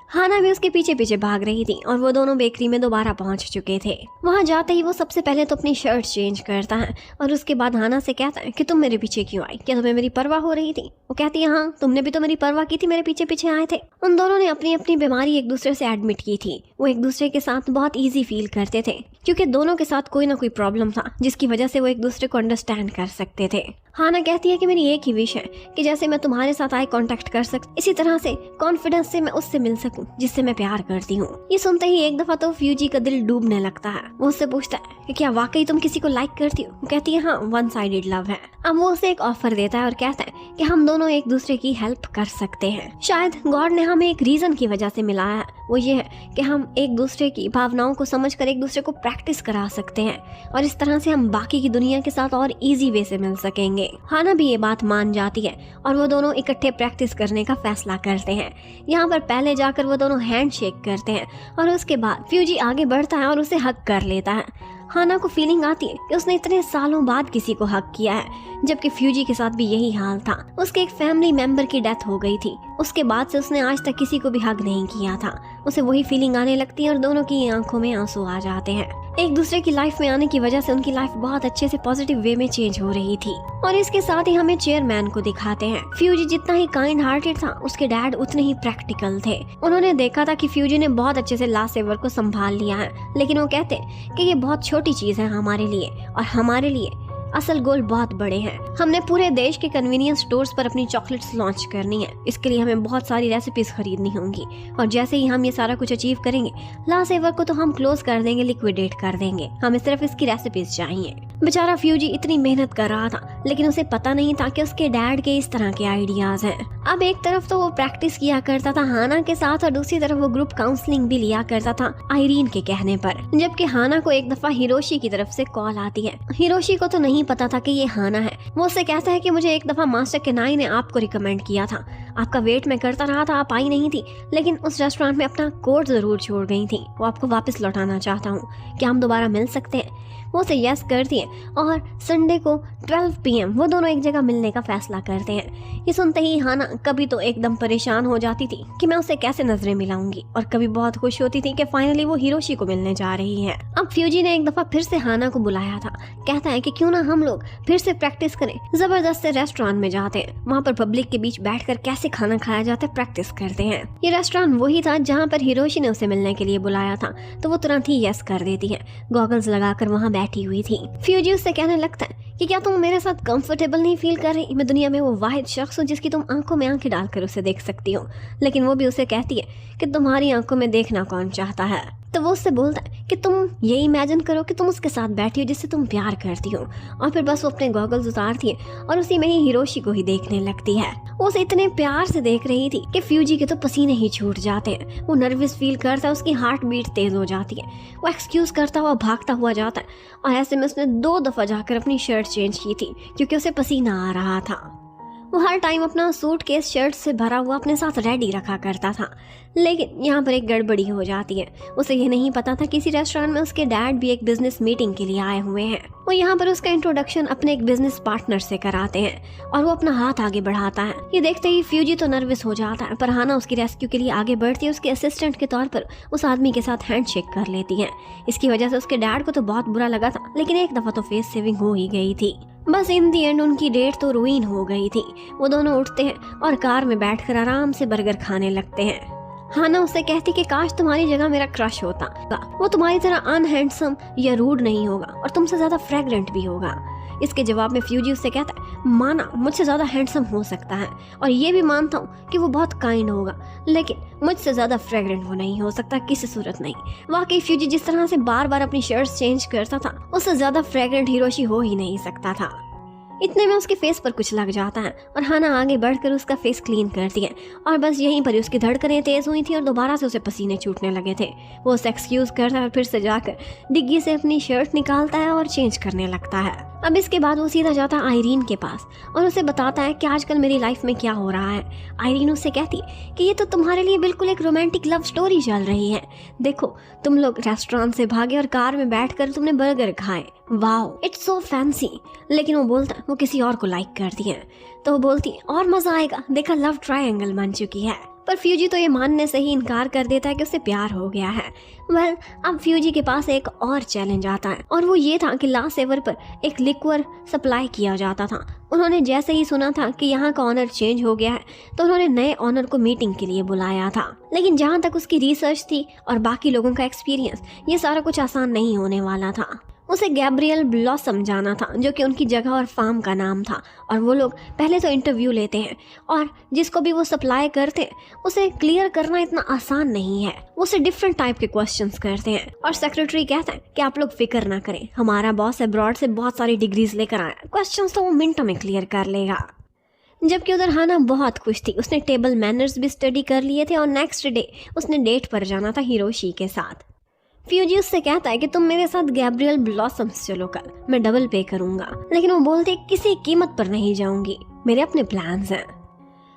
Speaker 1: हाना भी उसके पीछे पीछे भाग रही थी और वो दोनों बेकरी में दोबारा पहुंच चुके थे। वहां जाते ही वो सबसे पहले तो अपनी शर्ट चेंज करता है और उसके बाद हाना से कहता है कि तुम मेरे पीछे क्यों आई, क्या तुम्हें मेरी परवाह हो रही थी? वो कहती है हाँ, तुमने भी तो मेरी परवाह की थी, मेरे पीछे पीछे आए थे। उन दोनों ने अपनी अपनी बीमारी एक दूसरे से एडमिट की थी। वो एक दूसरे के साथ बहुत ईजी फील करते थे क्योंकि दोनों के साथ कोई ना कोई प्रॉब्लम था जिसकी वजह से वो एक दूसरे को अंडरस्टैंड कर सकते थे। हाना कहती है कि मेरी एक ही विश है कि जैसे मैं तुम्हारे साथ आई कांटेक्ट कर सकती, इसी तरह से कॉन्फिडेंस से मैं उससे मिल सकूं जिससे मैं प्यार करती हूँ। ये सुनते ही एक दफा तो फ्यूजी का दिल डूबने लगता है। वो उससे पूछता है कि क्या वाकई तुम किसी को लाइक करती हो? वो कहती है हाँ, वन साइडेड लव है। अब वो उसे एक ऑफर देता है और कहता है कि हम दोनों एक दूसरे की हेल्प कर सकते हैं। शायद गॉड ने हमें एक रीजन की वजह से मिलाया है, वो ये है कि हम एक दूसरे की भावनाओं को समझकर एक दूसरे को प्रैक्टिस करा सकते हैं और इस तरह से हम बाकी की दुनिया के साथ और इजी वे से मिल सकेंगे। हाना भी ये बात मान जाती है और वो दोनों इकट्ठे प्रैक्टिस करने का फैसला करते हैं। यहाँ पर पहले जाकर वो दोनों हैंड शेक करते हैं और उसके बाद फ्यूजी आगे बढ़ता है और उसे हक कर लेता है। हाना को फीलिंग आती है कि उसने इतने सालों बाद किसी को हक किया है, जबकि फ्यूजी के साथ भी यही हाल था। उसके एक फैमिली मेंबर की डेथ हो गई थी, उसके बाद से उसने आज तक किसी को भी हक नहीं किया था। उसे वही फीलिंग आने लगती है और दोनों की आंखों में आंसू आ जाते हैं। एक दूसरे की लाइफ में आने की वजह से उनकी लाइफ बहुत अच्छे से पॉजिटिव वे में चेंज हो रही थी। और इसके साथ ही हमें चेयरमैन को दिखाते हैं। फ्यूजी जितना ही काइंड हार्टेड था, उसके डैड उतने ही प्रैक्टिकल थे। उन्होंने देखा था कि फ्यूजी ने बहुत अच्छे से लास्ट सेवर को संभाल लिया है, लेकिन वो कहते कि ये बहुत छोटी चीज है हमारे लिए, और हमारे लिए असल गोल बहुत बड़े हैं। हमने पूरे देश के कन्वीनियंस स्टोर्स पर अपनी चॉकलेट्स लॉन्च करनी है। इसके लिए हमें बहुत सारी रेसिपीज खरीदनी होंगी और जैसे ही हम ये सारा कुछ अचीव करेंगे, ला सेवर को तो हम क्लोज कर देंगे, लिक्विडेट कर देंगे। हमें सिर्फ इसकी रेसिपीज चाहिए। बेचारा फ्यूजी इतनी मेहनत कर रहा था, लेकिन उसे पता नहीं था कि उसके डैड के इस तरह के आइडियाज हैं। अब एक तरफ तो वो प्रैक्टिस किया करता था हाना के साथ और दूसरी तरफ वो ग्रुप काउंसलिंग भी लिया करता था आयरीन के कहने पर। जबकि हाना को एक दफा हिरोशी की तरफ से कॉल आती है। हिरोशी को तो नहीं पता था कि ये हाना है। वो उससे कहता है कि मुझे एक दफा मास्टर केनाई ने आपको रिकमेंड किया था, आपका वेट मैं करता रहा था, आप आई नहीं थी, लेकिन उस रेस्टोरेंट में अपना कोट जरूर छोड़ गई थी, वो आपको वापस लौटाना चाहता हूँ, क्या हम दोबारा मिल सकते हैं? वो उसे यस करती है और संडे को 12 PM वो दोनों एक जगह मिलने का फैसला करते हैं। ये सुनते ही हाना कभी तो एकदम परेशान हो जाती थी कि मैं उसे कैसे नजरें मिलाऊंगी, और कभी बहुत खुश होती थी कि फाइनली वो हिरोशी को मिलने जा रही है। अब फ्यूजी ने एक दफा फिर से हाना को बुलाया था। कहता है कि क्यों ना हम लोग फिर से प्रैक्टिस करें। जबरदस्त से रेस्टोरेंट में जाते हैं, वहाँ पर पब्लिक के बीच बैठकर कैसे खाना खाया जाता है प्रैक्टिस करते हैं। ये रेस्टोरेंट वही था जहाँ पर हिरोशी ने उसे मिलने के लिए बुलाया था, तो वो तुरंत ही यस कर देती है। गॉगल्स लगाकर वहाँ बैठी हुई थी। फ्यूजी उससे कहने लगता है कि क्या तुम मेरे साथ कंफर्टेबल नहीं फील कर रही? मैं दुनिया में वो वाहिद शख्स हूँ जिसकी तुम आंखों में आंखें डालकर उसे देख सकती हो। लेकिन वो भी उसे कहती है कि तुम्हारी आंखों में देखना कौन चाहता है। तो वो उससे बोलता है कि तुम ये इमेजिन करो कि तुम उसके साथ बैठी हो जिससे तुम प्यार करती हो। और फिर बस वो अपने गॉगल्स उतारती है और उसी में ही हिरोशी को ही देखने लगती है। वो उसे इतने प्यार से देख रही थी कि फ्यूजी के तो पसीने ही छूट जाते हैं। वो नर्वस फील करता है, उसकी हार्ट बीट तेज हो जाती है। वो एक्सक्यूज करता हुआ भागता हुआ जाता है और ऐसे में उसने 2 दफा जाकर अपनी शर्ट चेंज की थी क्योंकि उसे पसीना आ रहा था। वो हर टाइम अपना सूटकेस शर्ट से भरा हुआ अपने साथ रेडी रखा करता था। लेकिन यहाँ पर एक गड़बड़ी हो जाती है। उसे ये नहीं पता था किसी रेस्टोरेंट में उसके डैड भी एक बिजनेस मीटिंग के लिए आए हुए हैं। वो यहाँ पर उसका इंट्रोडक्शन अपने एक बिजनेस पार्टनर से कराते हैं और वो अपना हाथ आगे बढ़ाता है। ये देखते ही फ्यूजी तो नर्वस हो जाता है, पर हाना उसकी रेस्क्यू के लिए आगे बढ़ती है। उसके असिस्टेंट के तौर पर उस आदमी के साथ हैंडशेक कर लेती है। इसकी वजह से उसके डैड को तो बहुत बुरा लगा था, लेकिन एक दफा तो फेस सेविंग हो ही गई थी। बस इन दी एंड उनकी डेट तो रुइन हो गई थी। वो दोनों उठते हैं और कार में बैठकर आराम से बर्गर खाने लगते हैं। हाना उससे कहती कि काश तुम्हारी जगह मेरा क्रश होता, वो तुम्हारी तरह अनहैंडसम या रूड नहीं होगा और तुमसे ज्यादा फ्रेग्रेंट भी होगा। इसके जवाब में फ्यूजी उससे कहता है, माना मुझसे ज्यादा हैंडसम हो सकता है और ये भी मानता हूँ कि वो बहुत काइंड होगा, लेकिन मुझसे ज्यादा फ्रेग्रेंट वो नहीं हो सकता, किसी सूरत नहीं। वाकई फ्यूजी जिस तरह से बार बार अपनी शर्ट्स चेंज करता था, उससे ज्यादा फ्रेग्रेंट हिरोशी हो ही नहीं सकता था। इतने में उसके फेस पर कुछ लग जाता है और हाना आगे बढ़कर उसका फेस क्लीन करती है और बस यहीं पर उसकी धड़कनें तेज हुई थी और दोबारा से उसे पसीने छूटने लगे थे। वो उसे एक्सक्यूज करता है और फिर से जाकर डिग्गी से अपनी शर्ट निकालता है और चेंज करने लगता है। अब इसके बाद वो सीधा जाता है आयरीन के पास और उसे बताता है कि आजकल मेरी लाइफ में क्या हो रहा है। आयरीन उससे कहती कि ये तो तुम्हारे लिए बिल्कुल एक रोमांटिक लव स्टोरी चल रही है। देखो, तुम लोग रेस्टोरेंट से भागे और कार में बैठकर तुमने बर्गर खाए, वाओ इट्स सो फैंसी। लेकिन वो बोलता है वो किसी और को लाइक करती है, तो वो बोलती है और मजा आएगा, देखा लव ट्रायंगल बन चुकी है। पर फ्यूजी तो ये मानने से ही इनकार कर देता है कि उसे प्यार हो गया है। वेल, अब फ्यूजी के पास एक और चैलेंज आता है और वो ये था कि लास्ट सेवर पर एक लिक्वर सप्लाई किया जाता था। उन्होंने जैसे ही सुना था कि यहाँ का ऑनर चेंज हो गया है, तो उन्होंने नए ऑनर को मीटिंग के लिए बुलाया था। लेकिन जहाँ तक उसकी रिसर्च थी और बाकी लोगों का एक्सपीरियंस, ये सारा कुछ आसान नहीं होने वाला था। उसे गैब्रियल ब्लॉसम जाना था, जो कि उनकी जगह और फार्म का नाम था, और वो लोग पहले तो इंटरव्यू लेते हैं और जिसको भी वो सप्लाई करते हैं उसे क्लियर करना इतना आसान नहीं है। वो उसे डिफरेंट टाइप के क्वेश्चंस करते हैं और सेक्रेटरी कहता है कि आप लोग फिक्र ना करें, हमारा बॉस अब्रॉड से बहुत सारी डिग्रीज लेकर आया, क्वेश्चंस तो वो मिनटों में क्लियर कर लेगा। जबकि उधर हाना बहुत खुश थी। उसने टेबल मैनर्स भी स्टडी कर लिए थे और नेक्स्ट डे उसने डेट पर जाना था हिरोशी के साथ। फ्यूजी उससे कहता है कि तुम मेरे साथ गैब्रियल ब्लॉसम्स चलो कल, मैं डबल पे करूंगा। लेकिन वो बोलते किसी कीमत पर नहीं जाऊंगी, मेरे अपने प्लान्स हैं।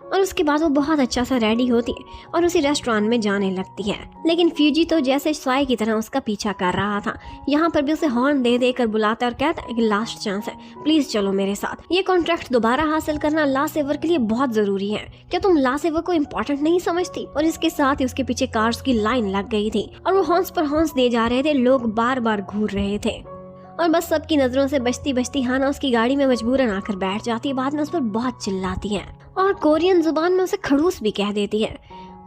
Speaker 1: और उसके बाद वो बहुत अच्छा सा रेडी होती है और उसी रेस्टोरेंट में जाने लगती है। लेकिन फ्यूजी तो जैसे साई की तरह उसका पीछा कर रहा था। यहाँ पर भी उसे हॉर्न दे देकर बुलाता है और कहता है कि लास्ट चांस है, प्लीज चलो मेरे साथ। ये कॉन्ट्रैक्ट दोबारा हासिल करना ला सेवर के लिए बहुत जरूरी है। क्या तुम ला सेवर को इम्पोर्टेंट नहीं समझती? और इसके साथ ही उसके पीछे कार्स की लाइन लग गई थी और वो हॉर्न्स पर हॉर्न्स दे जा रहे थे। लोग बार बार घूर रहे थे और बस सबकी नजरों से बचती बचती हाना उसकी गाड़ी में मजबूरन आकर बैठ जाती है। बाद में उस पर बहुत चिल्लाती है और कोरियन जुबान में उसे खड़ूस भी कह देती है।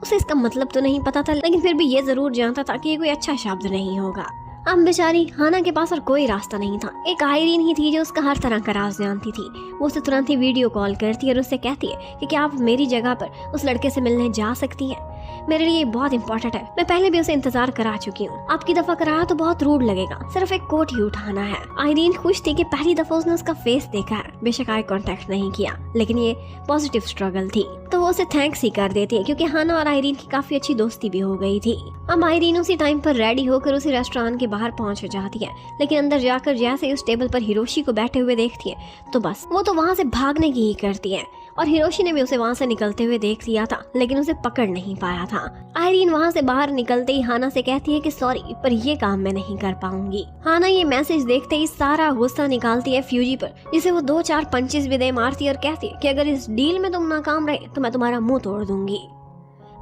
Speaker 1: उसे इसका मतलब तो नहीं पता था, लेकिन फिर भी ये जरूर जानता था कि ये कोई अच्छा शब्द नहीं होगा। अब बेचारी हाना के पास और कोई रास्ता नहीं था। एक आयरीन ही थी जो उसका हर तरह का राज जानती थी। वो उसे तुरंत ही वीडियो कॉल करती है और उससे कहती है कि क्या आप मेरी जगह पर उस लड़के से मिलने जा सकती हैं। मेरे लिए बहुत इंपॉर्टेंट है, मैं पहले भी उसे इंतजार करा चुकी हूँ। आपकी दफा कराया तो बहुत रूड लगेगा, सिर्फ एक कोट ही उठाना है। आयरीन खुश थी कि पहली दफा उसने उसका फेस देखा है। बेशक आई कांटेक्ट नहीं किया, लेकिन ये पॉजिटिव स्ट्रगल थी, तो वो उसे थैंक्स ही कर देती है क्योंकि हाना और आयरीन की काफी अच्छी दोस्ती भी हो गई थी। अब आयरीन उसी टाइम पर रेडी होकर उसी रेस्टोरेंट के बाहर पहुंच जाती है, लेकिन अंदर जाकर जैसे ही उस टेबल पर हिरोशी को बैठे हुए देखती है तो बस वो तो वहाँ से भागने की ही करती है। और हिरोशी ने भी उसे वहाँ से निकलते हुए देख लिया था, लेकिन उसे पकड़ नहीं पाया था। आयरीन वहाँ से बाहर निकलते ही हाना से कहती है कि सॉरी, पर ये काम मैं नहीं कर पाऊंगी। हाना ये मैसेज देखते ही सारा गुस्सा निकालती है फ्यूजी पर, जिसे वो 2-4 पंचेस भी दे मारती है और कहती है कि अगर इस डील में तुम नाकाम रहे तो मैं तुम्हारा मुंह तोड़ दूंगी।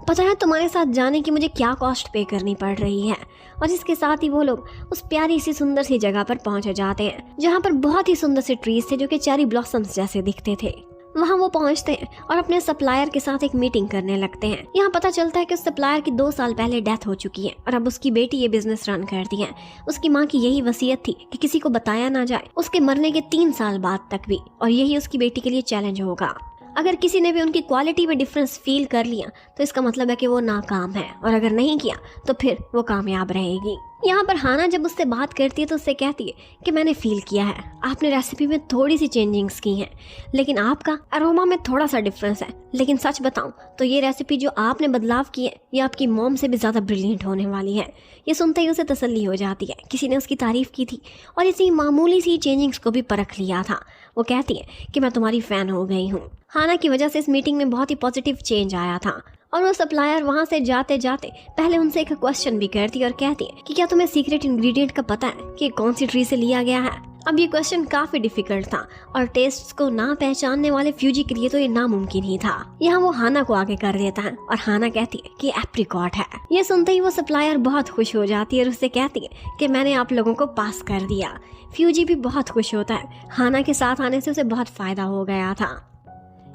Speaker 1: पता है तुम्हारे साथ जाने की मुझे क्या कॉस्ट पे करनी पड़ रही है। और इसके साथ ही वो लोग उस प्यारी सी सुंदर सी जगह पर पहुंच जाते हैं जहाँ पर बहुत ही सुंदर से ट्रीज थे जो कि चेरी ब्लॉसम्स जैसे दिखते थे। वहाँ वो पहुँचते हैं और अपने सप्लायर के साथ एक मीटिंग करने लगते हैं। यहाँ पता चलता है कि उस सप्लायर की 2 साल पहले डेथ हो चुकी है और अब उसकी बेटी ये बिजनेस रन करती है। उसकी माँ की यही वसीयत थी कि किसी को बताया ना जाए उसके मरने के 3 साल बाद तक भी, और यही उसकी बेटी के लिए चैलेंज होगा। अगर किसी ने भी उनकी क्वालिटी में डिफरेंस फील कर लिया तो इसका मतलब है कि वो नाकाम है, और अगर नहीं किया तो फिर वो कामयाब रहेगी। यहाँ पर हाना जब उससे बात करती है तो उससे कहती है कि मैंने फील किया है आपने रेसिपी में थोड़ी सी चेंजिंग्स की हैं, लेकिन आपका अरोमा में थोड़ा सा डिफरेंस है। लेकिन सच बताऊं तो ये रेसिपी जो आपने बदलाव की है ये आपकी मॉम से भी ज़्यादा ब्रिलियंट होने वाली है। ये सुनते ही उसे तसल्ली हो जाती है, किसी ने उसकी तारीफ की थी और इसी मामूली सी चेंजिंग्स को भी परख लिया था। वो कहती है कि मैं तुम्हारी फ़ैन हो गई हूँ। हाना की वजह से इस मीटिंग में बहुत ही पॉजिटिव चेंज आया था, और वो सप्लायर वहाँ से जाते जाते पहले उनसे एक क्वेश्चन भी करती है और कहती है कि क्या तुम्हें सीक्रेट इंग्रेडिएंट का पता है कि कौन सी ट्री से लिया गया है। अब ये क्वेश्चन काफी डिफिकल्ट था और टेस्ट को ना पहचानने वाले फ्यूजी के लिए तो ये नामुमकिन ही था। यहाँ वो हाना को आगे कर देता है और हाना कहती है कि एप्रिकॉट है। ये सुनते ही वो सप्लायर बहुत खुश हो जाती है और उससे कहती है कि मैंने आप लोगों को पास कर दिया। फ्यूजी भी बहुत खुश होता है, हाना के साथ आने से उसे बहुत फायदा हो गया था।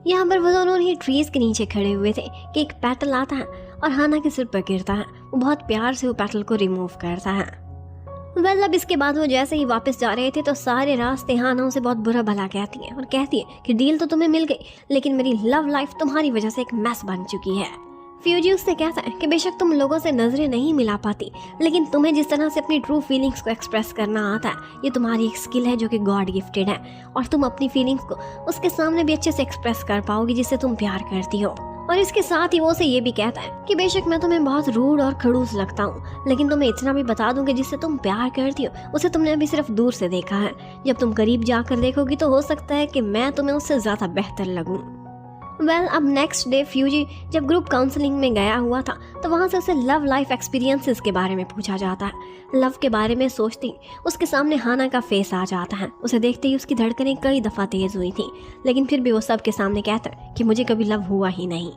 Speaker 1: यहाँ पर वो दोनों ही ट्रीज के नीचे खड़े हुए थे कि एक पेटल आता है और हाना के सिर पर गिरता है। वो बहुत प्यार से वो पेटल को रिमूव करता है। अब इसके बाद वो जैसे ही वापस जा रहे थे तो सारे रास्ते हाना उसे बहुत बुरा भला कहती है और कहती है कि डील तो तुम्हें मिल गई, लेकिन मेरी लव लाइफ तुम्हारी वजह से एक मैस बन चुकी है। फ्यूजी उससे कहता है कि बेशक तुम लोगों से नजरें नहीं मिला पाती, लेकिन तुम्हें जिस तरह से अपनी ट्रू फीलिंग्स को एक्सप्रेस करना आता है ये तुम्हारी एक स्किल है जो कि गॉड गिफ्टेड है, और तुम अपनी फीलिंग्स को उसके सामने भी अच्छे से एक्सप्रेस कर पाओगी जिससे तुम प्यार करती हो। और इसके साथ ही वो उसे ये भी कहता है कि बेशक मैं तुम्हें बहुत रूड और खड़ूस लगता हूँ, लेकिन तुम्हें इतना भी बता दूं कि जिससे तुम प्यार करती हो उसे तुमने अभी सिर्फ दूर से देखा है। जब तुम करीब जाकर देखोगी तो हो सकता है कि मैं तुम्हें उससे ज्यादा बेहतर लगूं। अब नेक्स्ट डे फ्यूजी जब ग्रुप काउंसलिंग में गया हुआ था तो वहाँ से उसे लव लाइफ एक्सपीरियंसेस के बारे में पूछा जाता है। लव के बारे में सोचती उसके सामने हाना का फेस आ जाता है। उसे देखते ही उसकी धड़कनें कई दफ़ा तेज हुई थी, लेकिन फिर भी वो सबके सामने कहता है कि मुझे कभी लव हुआ ही नहीं।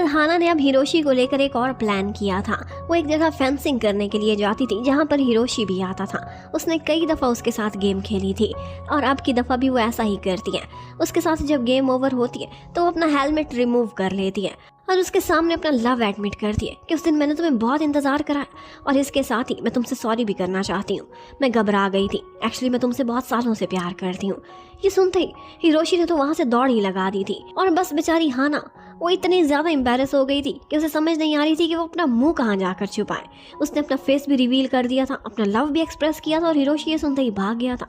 Speaker 1: हाना ने अब हिरोशी को लेकर एक और प्लान किया था। वो एक जगह फेंसिंग करने के लिए जाती थी जहाँ पर हिरोशी भी आता था। उसने कई दफ़ा उसके साथ गेम खेली थी और अब की दफ़ा भी वो ऐसा ही करती है। उसके साथ जब गेम ओवर होती है तो वो अपना हेलमेट रिमूव कर लेती है और उसके सामने अपना लव एडमिट करती है कि उस दिन मैंने तुम्हें बहुत इंतजार करा और इसके साथ ही मैं तुमसे सॉरी भी करना चाहती हूँ। मैं घबरा गई थी, एक्चुअली मैं तुमसे बहुत सालों से प्यार करती हूँ। ये सुनते ही हिरोशी ने तो वहाँ से दौड़ ही लगा दी थी और बस बेचारी हाना वो इतनी ज़्यादा एम्बैरस हो गई थी कि उसे समझ नहीं आ रही थी कि वो अपना मुंह कहाँ जाकर छुपाए। उसने अपना फेस भी रिवील कर दिया था, अपना लव भी एक्सप्रेस किया था और हिरोशी ये सुनते ही भाग गया था।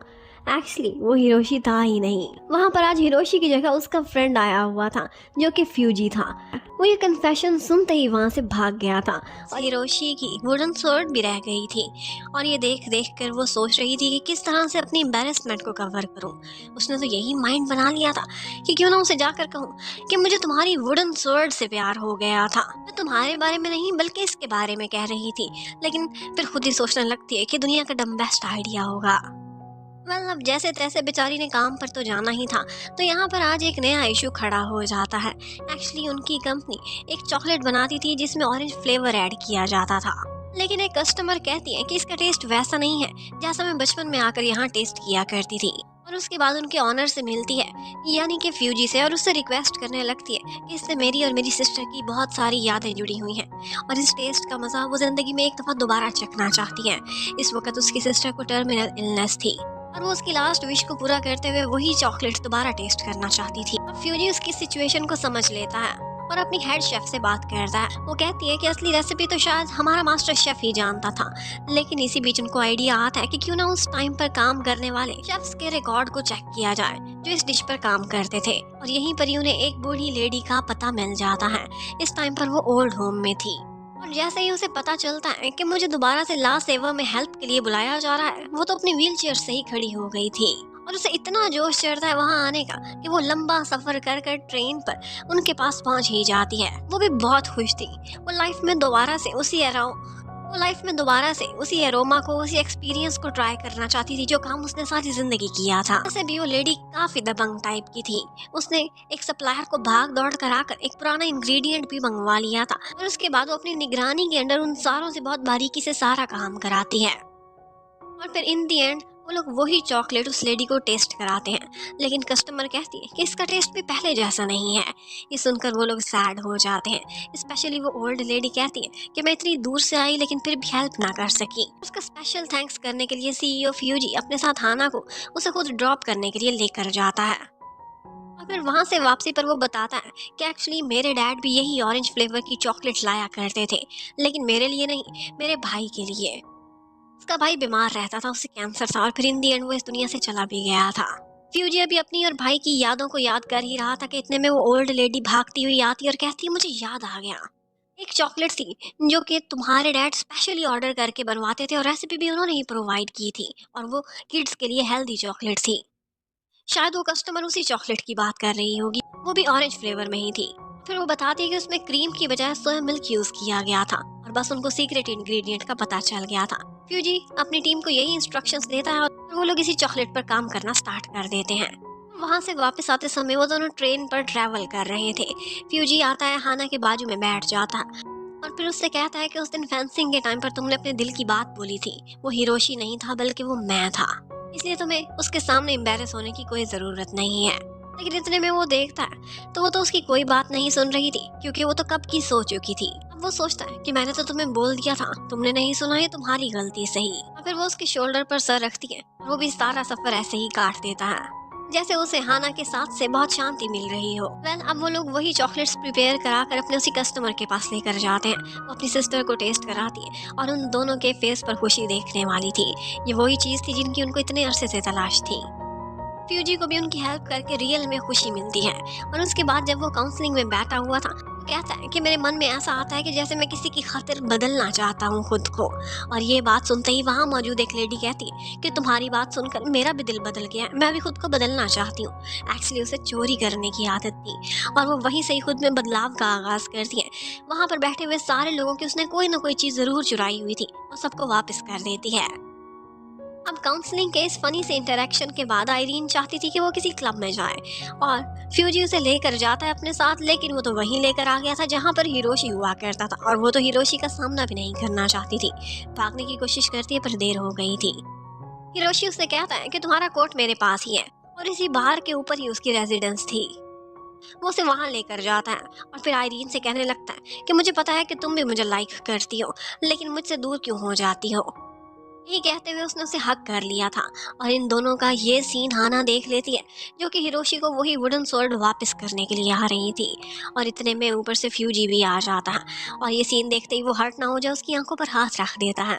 Speaker 1: एक्चुअली वो हिरोशी था ही नहीं। वहाँ पर आज हिरोशी की जगह उसका फ्रेंड आया हुआ था जो कि फ्यूजी था। वो ये कन्फेशन सुनते ही वहाँ से भाग गया था और हिरोशी की वुडन स्वॉर्ड भी रह गई थी। और ये देख देख कर वो सोच रही थी कि किस तरह से अपनी एम्बैरेसमेंट को कवर करूँ। उसने तो यही माइंड बना लिया था कि क्यों ना उसे जाकर कहूँ कि मुझे तुम्हारी वुडन स्वॉर्ड से प्यार हो गया था। मैं तुम्हारे बारे में नहीं बल्कि इसके बारे में कह रही थी, लेकिन फिर खुद ही सोचने लगती है कि दुनिया का बेस्ट आइडिया होगा। अब जैसे तैसे बेचारी ने काम पर तो जाना ही था, तो यहाँ पर आज एक नया इशू खड़ा हो जाता है। एक्चुअली उनकी कंपनी एक चॉकलेट बनाती थी जिसमें ऑरेंज फ्लेवर ऐड किया जाता था, लेकिन एक कस्टमर कहती है कि इसका टेस्ट वैसा नहीं है जैसा मैं बचपन में आकर यहाँ टेस्ट किया करती थी। और उसके बाद उनके ऑनर से मिलती है, यानी कि फ्यूजी से, और उससे रिक्वेस्ट करने लगती है कि इससे मेरी और मेरी सिस्टर की बहुत सारी यादें जुड़ी हुई हैं और इस टेस्ट का मज़ा वो ज़िंदगी में एक दफ़ा दोबारा चखना चाहती हैं। इस वक्त उसकी सिस्टर को टर्मिनल इलनेस थी और वो उसकी लास्ट विश को पूरा करते हुए वही चॉकलेट दोबारा टेस्ट करना चाहती थी। अब फ्यूजी उसकी सिचुएशन को समझ लेता है और अपनी हेड शेफ से बात करता है। वो कहती है कि असली रेसिपी तो शायद हमारा मास्टर शेफ ही जानता था, लेकिन इसी बीच उनको आइडिया आता है कि क्यों ना उस टाइम पर काम करने वाले शेफ्स के रिकॉर्ड को चेक किया जाए जो इस डिश पर काम करते थे। और यहीं पर ही उन्हें एक बूढ़ी लेडी का पता मिल जाता है। इस टाइम पर वो ओल्ड होम में थी और जैसे ही उसे पता चलता है कि मुझे दोबारा से लास्ट सेवा में हेल्प के लिए बुलाया जा रहा है, वो तो अपनी व्हील चेयर से ही खड़ी हो गई थी और उसे इतना जोश चढ़ता है वहां आने का कि वो लंबा सफर कर कर ट्रेन पर उनके पास पहुंच ही जाती है। वो भी बहुत खुश थी। वो लाइफ में दोबारा से उसी एरोमा को, उसी एक्सपीरियंस को ट्राई करना चाहती थी जो काम उसने सारी जिंदगी किया था। वैसे भी वो लेडी काफी दबंग टाइप की थी। उसने एक सप्लायर को भाग दौड़ कराकर एक पुराना इंग्रेडिएंट भी मंगवा लिया था और उसके बाद वो अपनी निगरानी के अंडर उन सारों से बहुत बारीकी से सारा काम कराती है और फिर इन दी एंड वो लोग वही चॉकलेट उस लेडी को टेस्ट कराते हैं, लेकिन कस्टमर कहती है कि इसका टेस्ट भी पहले जैसा नहीं है। ये सुनकर वो लोग सैड हो जाते हैं। स्पेशली वो ओल्ड लेडी कहती है कि मैं इतनी दूर से आई लेकिन फिर भी हेल्प ना कर सकी। उसका स्पेशल थैंक्स करने के लिए सीईओ फ्यूजी अपने साथ हाना को उसे खुद ड्रॉप करने के लिए लेकर जाता है और फिर वहां से वापसी पर वो बताता है कि एक्चुअली मेरे डैड भी यही ऑरेंज फ्लेवर की चॉकलेट लाया करते थे, लेकिन मेरे लिए नहीं, मेरे भाई के लिए। उसका भाई बीमार रहता था, उसे कैंसर था और फिर इन दी एंड वो इस दुनिया से चला भी गया था। फ्यूजी अभी अपनी और भाई की यादों को याद कर ही रहा था कि इतने में वो ओल्ड लेडी भागती हुई आती और कहती है मुझे याद आ गया, एक चॉकलेट थी जो कि तुम्हारे डैड स्पेशली ऑर्डर करके बनवाते थे और रेसिपी भी उन्होंने ही प्रोवाइड की थी और वो किड्स के लिए हेल्दी चॉकलेट थी। शायद वो कस्टमर उसी चॉकलेट की बात कर रही होगी, वो भी ऑरेंज फ्लेवर में ही थी। फिर वो बताती है कि उसमें क्रीम की बजाय सोया मिल्क यूज किया गया था और बस उनको सीक्रेट इंग्रेडिएंट का पता चल गया था। फ्यूजी अपनी टीम को यही इंस्ट्रक्शंस देता है और वो लोग इसी चॉकलेट पर काम करना स्टार्ट कर देते हैं। वहां से वापस आते समय वो दोनों ट्रेन पर ट्रैवल कर रहे थे। फ्यूजी आता है, हाना के बाजू में बैठ जाता है और फिर उससे कहता है कि उस दिन फेंसिंग के टाइम पर तुमने अपने दिल की बात बोली थी, वो हिरोशी नहीं था बल्कि वो मैं था, इसलिए तुम्हें उसके सामने एम्बैरेस होने की कोई जरूरत नहीं है। लेकिन इतने में वो देखता है तो वो तो उसकी कोई बात नहीं सुन रही थी, क्योंकि वो तो कब की सो चुकी थी। अब वो सोचता है कि मैंने तो तुम्हें बोल दिया था, तुमने नहीं सुना, ये तुम्हारी गलती सही। और फिर वो उसके शोल्डर पर सर रखती है और वो भी सारा सफर ऐसे ही काट देता है जैसे उसे हाना के साथ से बहुत शांति मिल रही हो। अब वो लोग वही चॉकलेट्स प्रिपेयर कराकर अपने उसी कस्टमर के पास लेकर जाते हैं। वो अपनी सिस्टर को टेस्ट कराती है और उन दोनों के फेस पर खुशी देखने वाली थी। ये वही चीज थी जिनकी उनको इतने अरसे से तलाश थी। फ्यूजी को भी उनकी हेल्प करके रियल में खुशी मिलती है और उसके बाद जब वो काउंसलिंग में बैठा हुआ था, वो कहता है कि मेरे मन में ऐसा आता है कि जैसे मैं किसी की खातिर बदलना चाहता हूँ खुद को। और ये बात सुनते ही वहाँ मौजूद एक लेडी कहती है कि तुम्हारी बात सुनकर मेरा भी दिल बदल गया है, मैं भी खुद को बदलना चाहती हूँ। एक्चुअली उसे चोरी करने की आदत थी और वो वहीं से ही खुद में बदलाव का आगाज करती है। वहाँ पर बैठे हुए सारे लोगों की उसने कोई ना कोई चीज़ ज़रूर चुराई हुई थी और सबको वापस कर देती है। अब काउंसलिंग के इस फनी से इंटरेक्शन के बाद आयरीन चाहती थी कि वो किसी क्लब में जाए और फ्यूजी उसे लेकर जाता है अपने साथ, लेकिन वो तो वहीं लेकर आ गया था जहाँ पर हिरोशी हुआ करता था और वो तो हिरोशी का सामना भी नहीं करना चाहती थी। भागने की कोशिश करती है पर देर हो गई थी। हिरोशी उससे कहता है कि तुम्हारा कोट मेरे पास ही है और इसी बाहर के ऊपर ही उसकी रेजिडेंस थी। वो उसे वहां लेकर जाता है और फिर आयरीन से कहने लगता है कि मुझे पता है कि तुम भी मुझे लाइक करती हो, लेकिन मुझसे दूर क्यों हो जाती हो। ये कहते हुए उसने उसे हक कर लिया था और इन दोनों का ये सीन हाना देख लेती है, जो कि हिरोशी को वही वुडन स्वॉर्ड वापस करने के लिए आ रही थी। और इतने में ऊपर से फ्यूजी भी आ जाता है और ये सीन देखते ही वो हर्ट ना हो जाए उसकी आंखों पर हाथ रख देता है।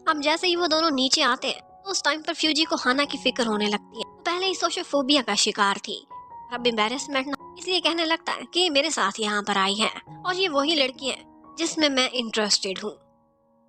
Speaker 1: अब जैसे ही वो दोनों नीचे आते हैं तो उस टाइम पर फ्यूजी को हाना की फिक्र होने लगती है। वो पहले ही सोशोफोबिया का शिकार थी, अब एम्बैरेसमेंट ना, इसलिए कहने लगता है कि ये मेरे साथ यहाँ पर आई है और ये वही लड़की है जिसमें मैं इंटरेस्टेड हूँ।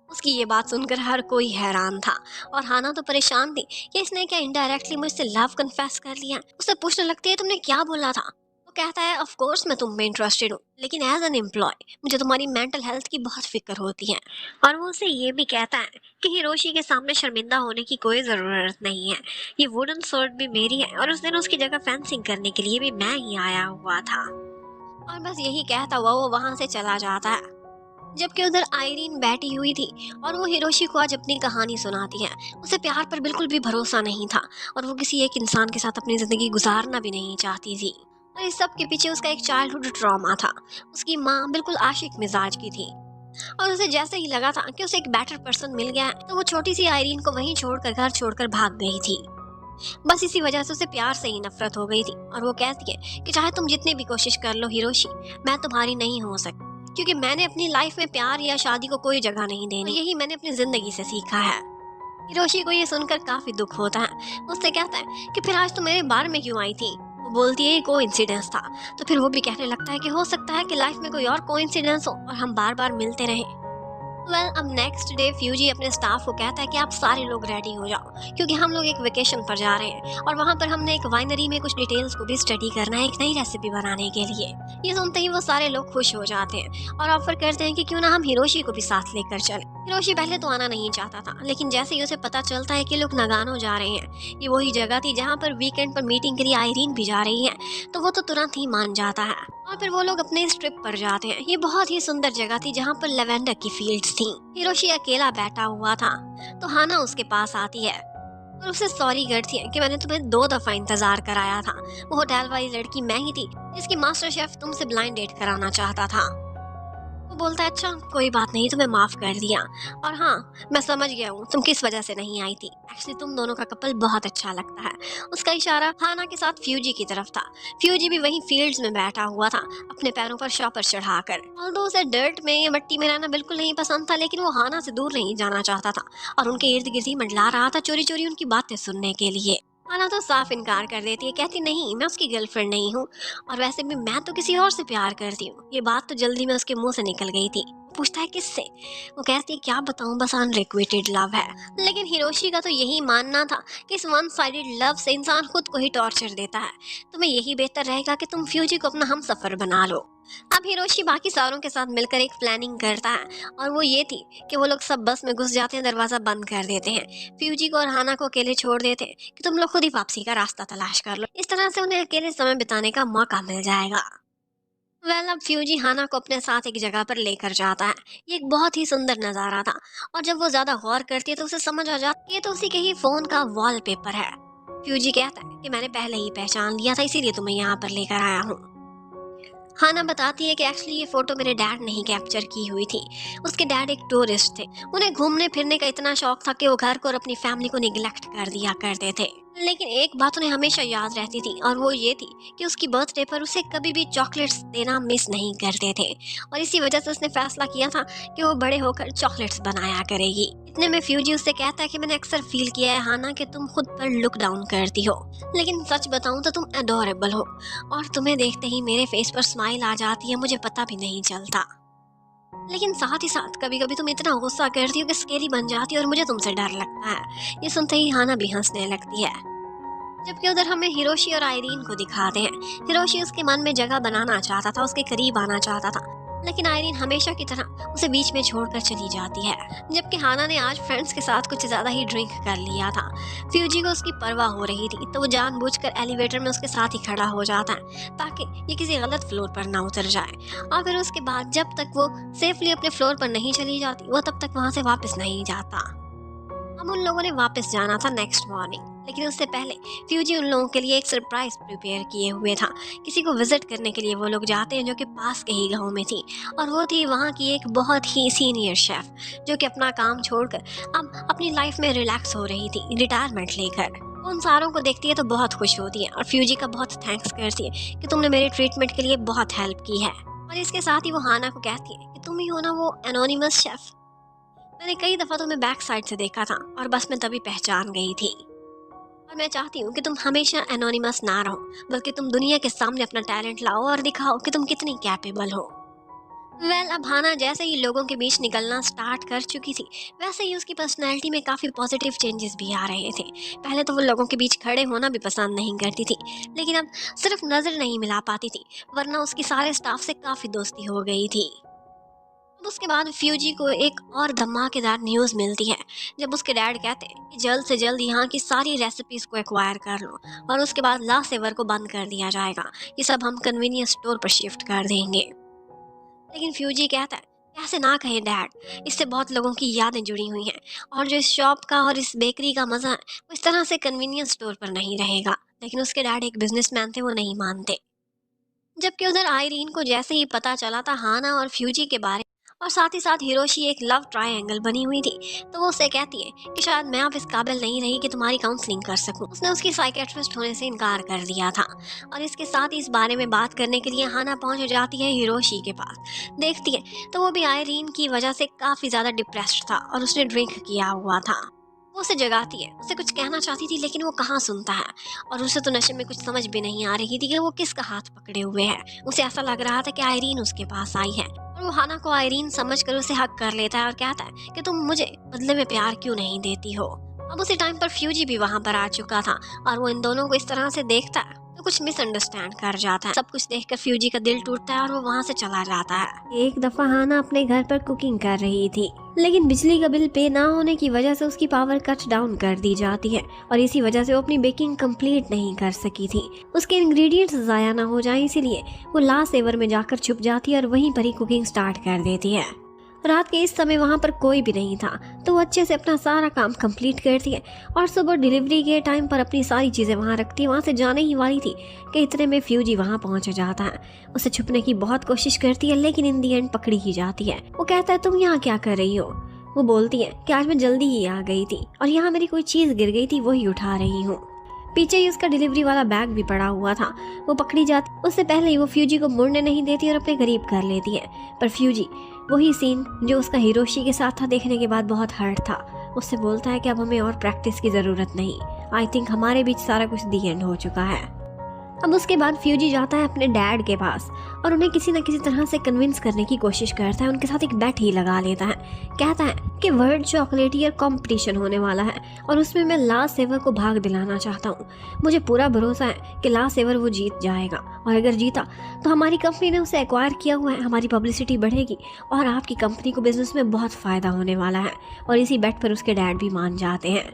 Speaker 1: उसकी ये बात सुनकर हर कोई हैरान था और हाना तो परेशान थी कि इसने क्या इनडायरेक्टली मुझसे लव कन्फेस कर लिया। उसे पूछने लगती है तुमने क्या बोला था। वो कहता है ऑफ कोर्स मैं तुम में इंटरेस्टेड हूँ, लेकिन एज एन एम्प्लॉय मुझे तुम्हारी मेंटल हेल्थ की बहुत फिक्र होती है। और वो उसे ये भी कहता है कि हिरोशी के सामने शर्मिंदा होने की कोई ज़रूरत नहीं है, ये वुडन स्वॉर्ड भी मेरी है और उस दिन उसकी जगह फेंसिंग करने के लिए भी मैं ही आया हुआ था। और बस यही कहता हुआ वो वहाँ से चला जाता है। जबकि उधर आयरीन बैठी हुई थी और वो हिरोशी को आज अपनी कहानी सुनाती है। उसे प्यार पर बिल्कुल भी भरोसा नहीं था और वो किसी एक इंसान के साथ अपनी ज़िंदगी गुजारना भी नहीं चाहती थी। और इस सब के पीछे उसका एक चाइल्डहुड ट्रॉमा था। उसकी माँ बिल्कुल आशिक मिजाज की थी और उसे जैसे ही लगा था कि उसे एक बेटर पर्सन मिल गया है, तो वो छोटी सी आयरीन को वहीं छोड़कर घर छोड़कर भाग गई थी। बस इसी वजह से उसे प्यार से ही नफरत हो गई थी और वो कहती है कि चाहे तुम जितनी भी कोशिश कर लो हिरोशी, मैं तुम्हारी नहीं हो सकती, क्योंकि मैंने अपनी लाइफ में प्यार या शादी को कोई जगह नहीं देनी। यही मैंने अपनी जिंदगी से सीखा है। हिरोशी को ये सुनकर काफी दुख होता है। उससे कहता है कि फिर आज तुम मेरे बार में क्यों आई थी। वो बोलती है ये कोइंसिडेंस था। तो फिर वो भी कहने लगता है कि हो सकता है कि लाइफ में कोई और कोइंसिडेंस हो और हम बार बार मिलते रहें। अब नेक्स्ट डे फ्यूजी अपने स्टाफ को कहता है कि आप सारे लोग रेडी हो जाओ, क्योंकि हम लोग एक वेकेशन पर जा रहे हैं और वहाँ पर हमने एक वाइनरी में कुछ डिटेल्स को भी स्टडी करना है, एक नई रेसिपी बनाने के लिए। ये सुनते ही वो सारे लोग खुश हो जाते हैं और ऑफर करते हैं कि क्यों ना हम हिरोशी को भी साथ लेकर चलें। हिरोशी पहले तो आना नहीं चाहता था, लेकिन जैसे ही उसे पता चलता है कि लोग नागानो जा रहे हैं, ये वही जगह थी जहाँ पर वीकेंड पर मीटिंग के लिए आयरीन भी जा रही है, तो वो तो तुरंत ही मान जाता है और फिर वो लोग अपने इस ट्रिप पर जाते हैं। ये बहुत ही सुंदर जगह थी जहाँ पर लेवेंडर की फील्ड्स थी। हिरोशी अकेला बैठा हुआ था तो हाना उसके पास आती है और उसे सॉरी करती है कि मैंने तुम्हें 2 दफा इंतजार कराया था। वो होटल वाली लड़की मैं ही थी जिसकी मास्टर शेफ तुमसे ब्लाइंड डेट कराना चाहता था। वो बोलता है अच्छा कोई बात नहीं, तुम्हें माफ कर दिया और हाँ मैं समझ गया हूँ तुम किस वजह से नहीं आई थी। एक्चुअली तुम दोनों का कपल बहुत अच्छा लगता है। उसका इशारा हाना के साथ फ्यूजी की तरफ था। फ्यूजी भी वहीं फील्ड्स में बैठा हुआ था अपने पैरों पर शॉपर चढ़ाकर। ऑल्दो उसे डर्ट में या मिट्टी में रहना बिल्कुल नहीं पसंद था, लेकिन वो हाना से दूर नहीं जाना चाहता था और उनके इर्द गिर्द ही मंडला रहा था चोरी चोरी उनकी बातें सुनने के लिए। हाना तो साफ इनकार कर देती है, कहती नहीं मैं उसकी गर्लफ्रेंड नहीं हूँ और वैसे भी मैं तो किसी और से प्यार करती हूँ। ये बात तो जल्दी में उसके मुंह से निकल गई थी। पूछता है किससे। वो कहती है क्या बताऊं, बस अनरिक्विटेड लव है। लेकिन हिरोशी का तो यही मानना था कि इस वन साइडेड लव से इंसान खुद को ही टॉर्चर देता है। तुम्हें यही बेहतर रहेगा कि तुम फ्यूजी को अपना हम सफर बना लो। अब हिरोशी बाकी सारों के साथ मिलकर एक प्लानिंग करता है और वो ये थी कि वो लोग सब बस में घुस जाते हैं, दरवाजा बंद कर देते हैं, फ्यूजी को और हाना को अकेले छोड़ देते हैं कि तुम लोग खुद ही वापसी का रास्ता तलाश कर लो। इस तरह से उन्हें अकेले समय बिताने का मौका मिल जाएगा। अब फ्यूजी हाना को अपने साथ एक जगह पर लेकर जाता है। ये एक बहुत ही सुंदर नजारा था और जब वो ज्यादा गौर करती है तो उसे समझ आ जाता है ये तो उसी के ही फोन का वॉलपेपर है। फ्यूजी कहता है कि मैंने पहले ही पहचान लिया था, इसीलिए तुम्हें यहाँ पर लेकर आया हूँ। हाना बताती है कि एक्चुअली ये फोटो मेरे डैड ने ही कैप्चर की हुई थी। उसके डैड एक टूरिस्ट थे, उन्हें घूमने फिरने का इतना शौक था कि वो घर को और अपनी फैमिली को निगलेक्ट कर दिया करते थे। लेकिन एक बात उन्हें हमेशा याद रहती थी और वो ये थी कि उसकी बर्थडे पर उसे कभी भी चॉकलेट्स देना मिस नहीं करते थे और इसी वजह से उसने फैसला किया था कि वो बड़े होकर चॉकलेट्स बनाया करेगी। इतने में फ्यूजी उससे कहता है कि मैंने अक्सर फील किया है हाना कि तुम खुद पर लुक डाउन करती हो, लेकिन सच बताऊं तो तुम अडोरेबल हो और तुम्हें देखते ही मेरे फेस पर स्माइल आ जाती है, मुझे पता भी नहीं चलता। लेकिन साथ ही साथ कभी कभी तुम इतना गुस्सा करती हो कि स्केरी बन जाती है और मुझे तुमसे डर लगता है। ये सुनते ही हाना भी हंसने लगती है। जबकि उधर हमें हिरोशी और आयरीन को दिखाते हैं। हिरोशी उसके मन में जगह बनाना चाहता था, उसके करीब आना चाहता था, लेकिन आयरीन हमेशा की तरह उसे बीच में छोड़कर चली जाती है। जबकि हाना ने आज फ्रेंड्स के साथ कुछ ज्यादा ही ड्रिंक कर लिया था। फ्यूजी को उसकी परवाह हो रही थी तो वो जानबूझकर एलिवेटर में उसके साथ ही खड़ा हो जाता है ताकि ये किसी गलत फ्लोर पर ना उतर जाए और फिर उसके बाद जब तक वो सेफली अपने फ्लोर पर नहीं चली जाती वो तब तक वहां से वापस नहीं जाता। अब उन लोगों ने वापस जाना था नेक्स्ट मॉर्निंग, लेकिन उससे पहले फ्यूजी उन लोगों के लिए एक सरप्राइज प्रिपेयर किए हुए था। किसी को विजिट करने के लिए वो लोग जाते हैं जो कि पास के ही गांव में थी और वो थी वहाँ की एक बहुत ही सीनियर शेफ जो कि अपना काम छोड़कर अब अपनी लाइफ में रिलैक्स हो रही थी, रिटायरमेंट लेकर। उन सारों को देखती है तो बहुत खुश होती है और फ्यूजी का बहुत थैंक्स करती है कि तुमने मेरे ट्रीटमेंट के लिए बहुत हेल्प की है। और इसके साथ ही वो हाना को कहती है कि तुम ही हो ना वो एनोनिमस शेफ, मैंने कई दफ़ा तुम्हें बैक साइड से देखा था और बस मैं तभी पहचान गई थी और मैं चाहती हूँ कि तुम हमेशा एनोनिमस ना रहो, बल्कि तुम दुनिया के सामने अपना टैलेंट लाओ और दिखाओ कि तुम कितनी कैपेबल हो। अब हाना जैसे ही लोगों के बीच निकलना स्टार्ट कर चुकी थी वैसे ही उसकी पर्सनैलिटी में काफ़ी पॉजिटिव चेंजेस भी आ रहे थे। पहले तो वो लोगों के बीच खड़े होना भी पसंद नहीं करती थी, लेकिन अब सिर्फ नज़र नहीं मिला पाती थी, वरना उसकी सारे स्टाफ से काफ़ी दोस्ती हो गई थी। अब उसके बाद फ्यूजी को एक और धमाकेदार न्यूज़ मिलती है जब उसके डैड कहते हैं कि जल्द से जल्द यहाँ की सारी रेसिपीज़ को एक्वायर कर लो और उसके बाद लास्ट सेवर को बंद कर दिया जाएगा। ये सब हम कन्वीनियंस स्टोर पर शिफ्ट कर देंगे। लेकिन फ्यूजी कहता है ऐसे ना कहें डैड, इससे बहुत लोगों की यादें जुड़ी हुई हैं और जो इस शॉप का और इस बेकरी का मज़ा है वो इस तरह से कन्वीनियंस स्टोर पर नहीं रहेगा। लेकिन उसके डैड एक बिजनेसमैन थे, वो नहीं मानते। जबकि उधर आयरीन को जैसे ही पता चला था हाना और फ्यूजी के बारे और साथ ही साथ हिरोशी एक लव ट्रायंगल बनी हुई थी, तो वो उससे कहती है कि शायद मैं अब इस काबिल नहीं रही कि तुम्हारी काउंसलिंग कर सकूं। उसने उसकी साइकेट्रिस्ट होने से इनकार कर दिया था और इसके साथ ही इस बारे में बात करने के लिए हाना पहुंच जाती है हिरोशी के पास। देखती है तो वो भी आयरीन की वजह से काफ़ी ज़्यादा डिप्रेस्ड था और उसने ड्रिंक किया हुआ था। वो उसे जगाती है, उसे कुछ कहना चाहती थी लेकिन वो कहाँ सुनता है और उसे तो नशे में कुछ समझ भी नहीं आ रही थी कि वो किसका हाथ पकड़े हुए है। उसे ऐसा लग रहा था कि आयरीन उसके पास आई है और वो हाना को आयरीन समझकर उसे हक कर लेता है और कहता है कि तुम मुझे बदले में प्यार क्यों नहीं देती हो। अब उसी टाइम पर फ्यूजी भी वहां पर आ चुका था और वो इन दोनों को इस तरह से देखता है तो कुछ मिसअंडरस्टैंड कर जाता है। सब कुछ देखकर फ्यूजी का दिल टूटता है और वो वहां से चला जाता है। एक दफा हाना अपने घर पर कुकिंग कर रही थी, लेकिन बिजली का बिल पे ना होने की वजह से उसकी पावर कट डाउन कर दी जाती है और इसी वजह से वो अपनी बेकिंग कंप्लीट नहीं कर सकी थी। उसके इंग्रेडिएंट्स ज़ाया ना हो जाएं, इसीलिए वो लास्ट सेवर में जाकर छुप जाती है और वहीं पर ही कुकिंग स्टार्ट कर देती है। रात के इस समय वहाँ पर कोई भी नहीं था, तो वो अच्छे से अपना सारा काम कंप्लीट करती है और सुबह डिलीवरी के टाइम पर अपनी सारी चीज़ें वहाँ रखती है। वहाँ से जाने ही वाली थी कि इतने में फ्यूजी वहाँ पहुँच जाता है। उसे छुपने की बहुत कोशिश करती है लेकिन इन दी एंड पकड़ी ही जाती है। वो कहता है तुम यहाँ क्या कर रही हो। वो बोलती है कि आज मैं जल्दी ही आ गई थी और यहाँ मेरी कोई चीज़ गिर गई थी, वही उठा रही हूँ। पीछे ही उसका डिलीवरी वाला बैग भी पड़ा हुआ था। वो पकड़ी जाती, उससे पहले ही वो फ्यूजी को मुड़ने नहीं देती और अपने करीब कर लेती है। पर फ्यूजी वही सीन जो उसका हिरोशी के साथ था देखने के बाद बहुत हर्ट था। उससे बोलता है कि अब हमें और प्रैक्टिस की ज़रूरत नहीं, आई थिंक हमारे बीच सारा कुछ दी एंड हो चुका है। अब उसके बाद फ्यूजी जाता है अपने डैड के पास और उन्हें किसी न किसी तरह से कन्विंस करने की कोशिश करता है। उनके साथ एक बेट ही लगा लेता है। कहता है कि वर्ल्ड चॉकलेटियर कंपटीशन होने वाला है और उसमें मैं लास्ट सेवर को भाग दिलाना चाहता हूँ। मुझे पूरा भरोसा है कि लास्ट सेवर वो जीत जाएगा और अगर जीता तो हमारी कंपनी ने उसे एक्वायर किया हुआ है, हमारी पब्लिसिटी बढ़ेगी और आपकी कंपनी को बिजनेस में बहुत फ़ायदा होने वाला है। और इसी बेट पर उसके डैड भी मान जाते हैं।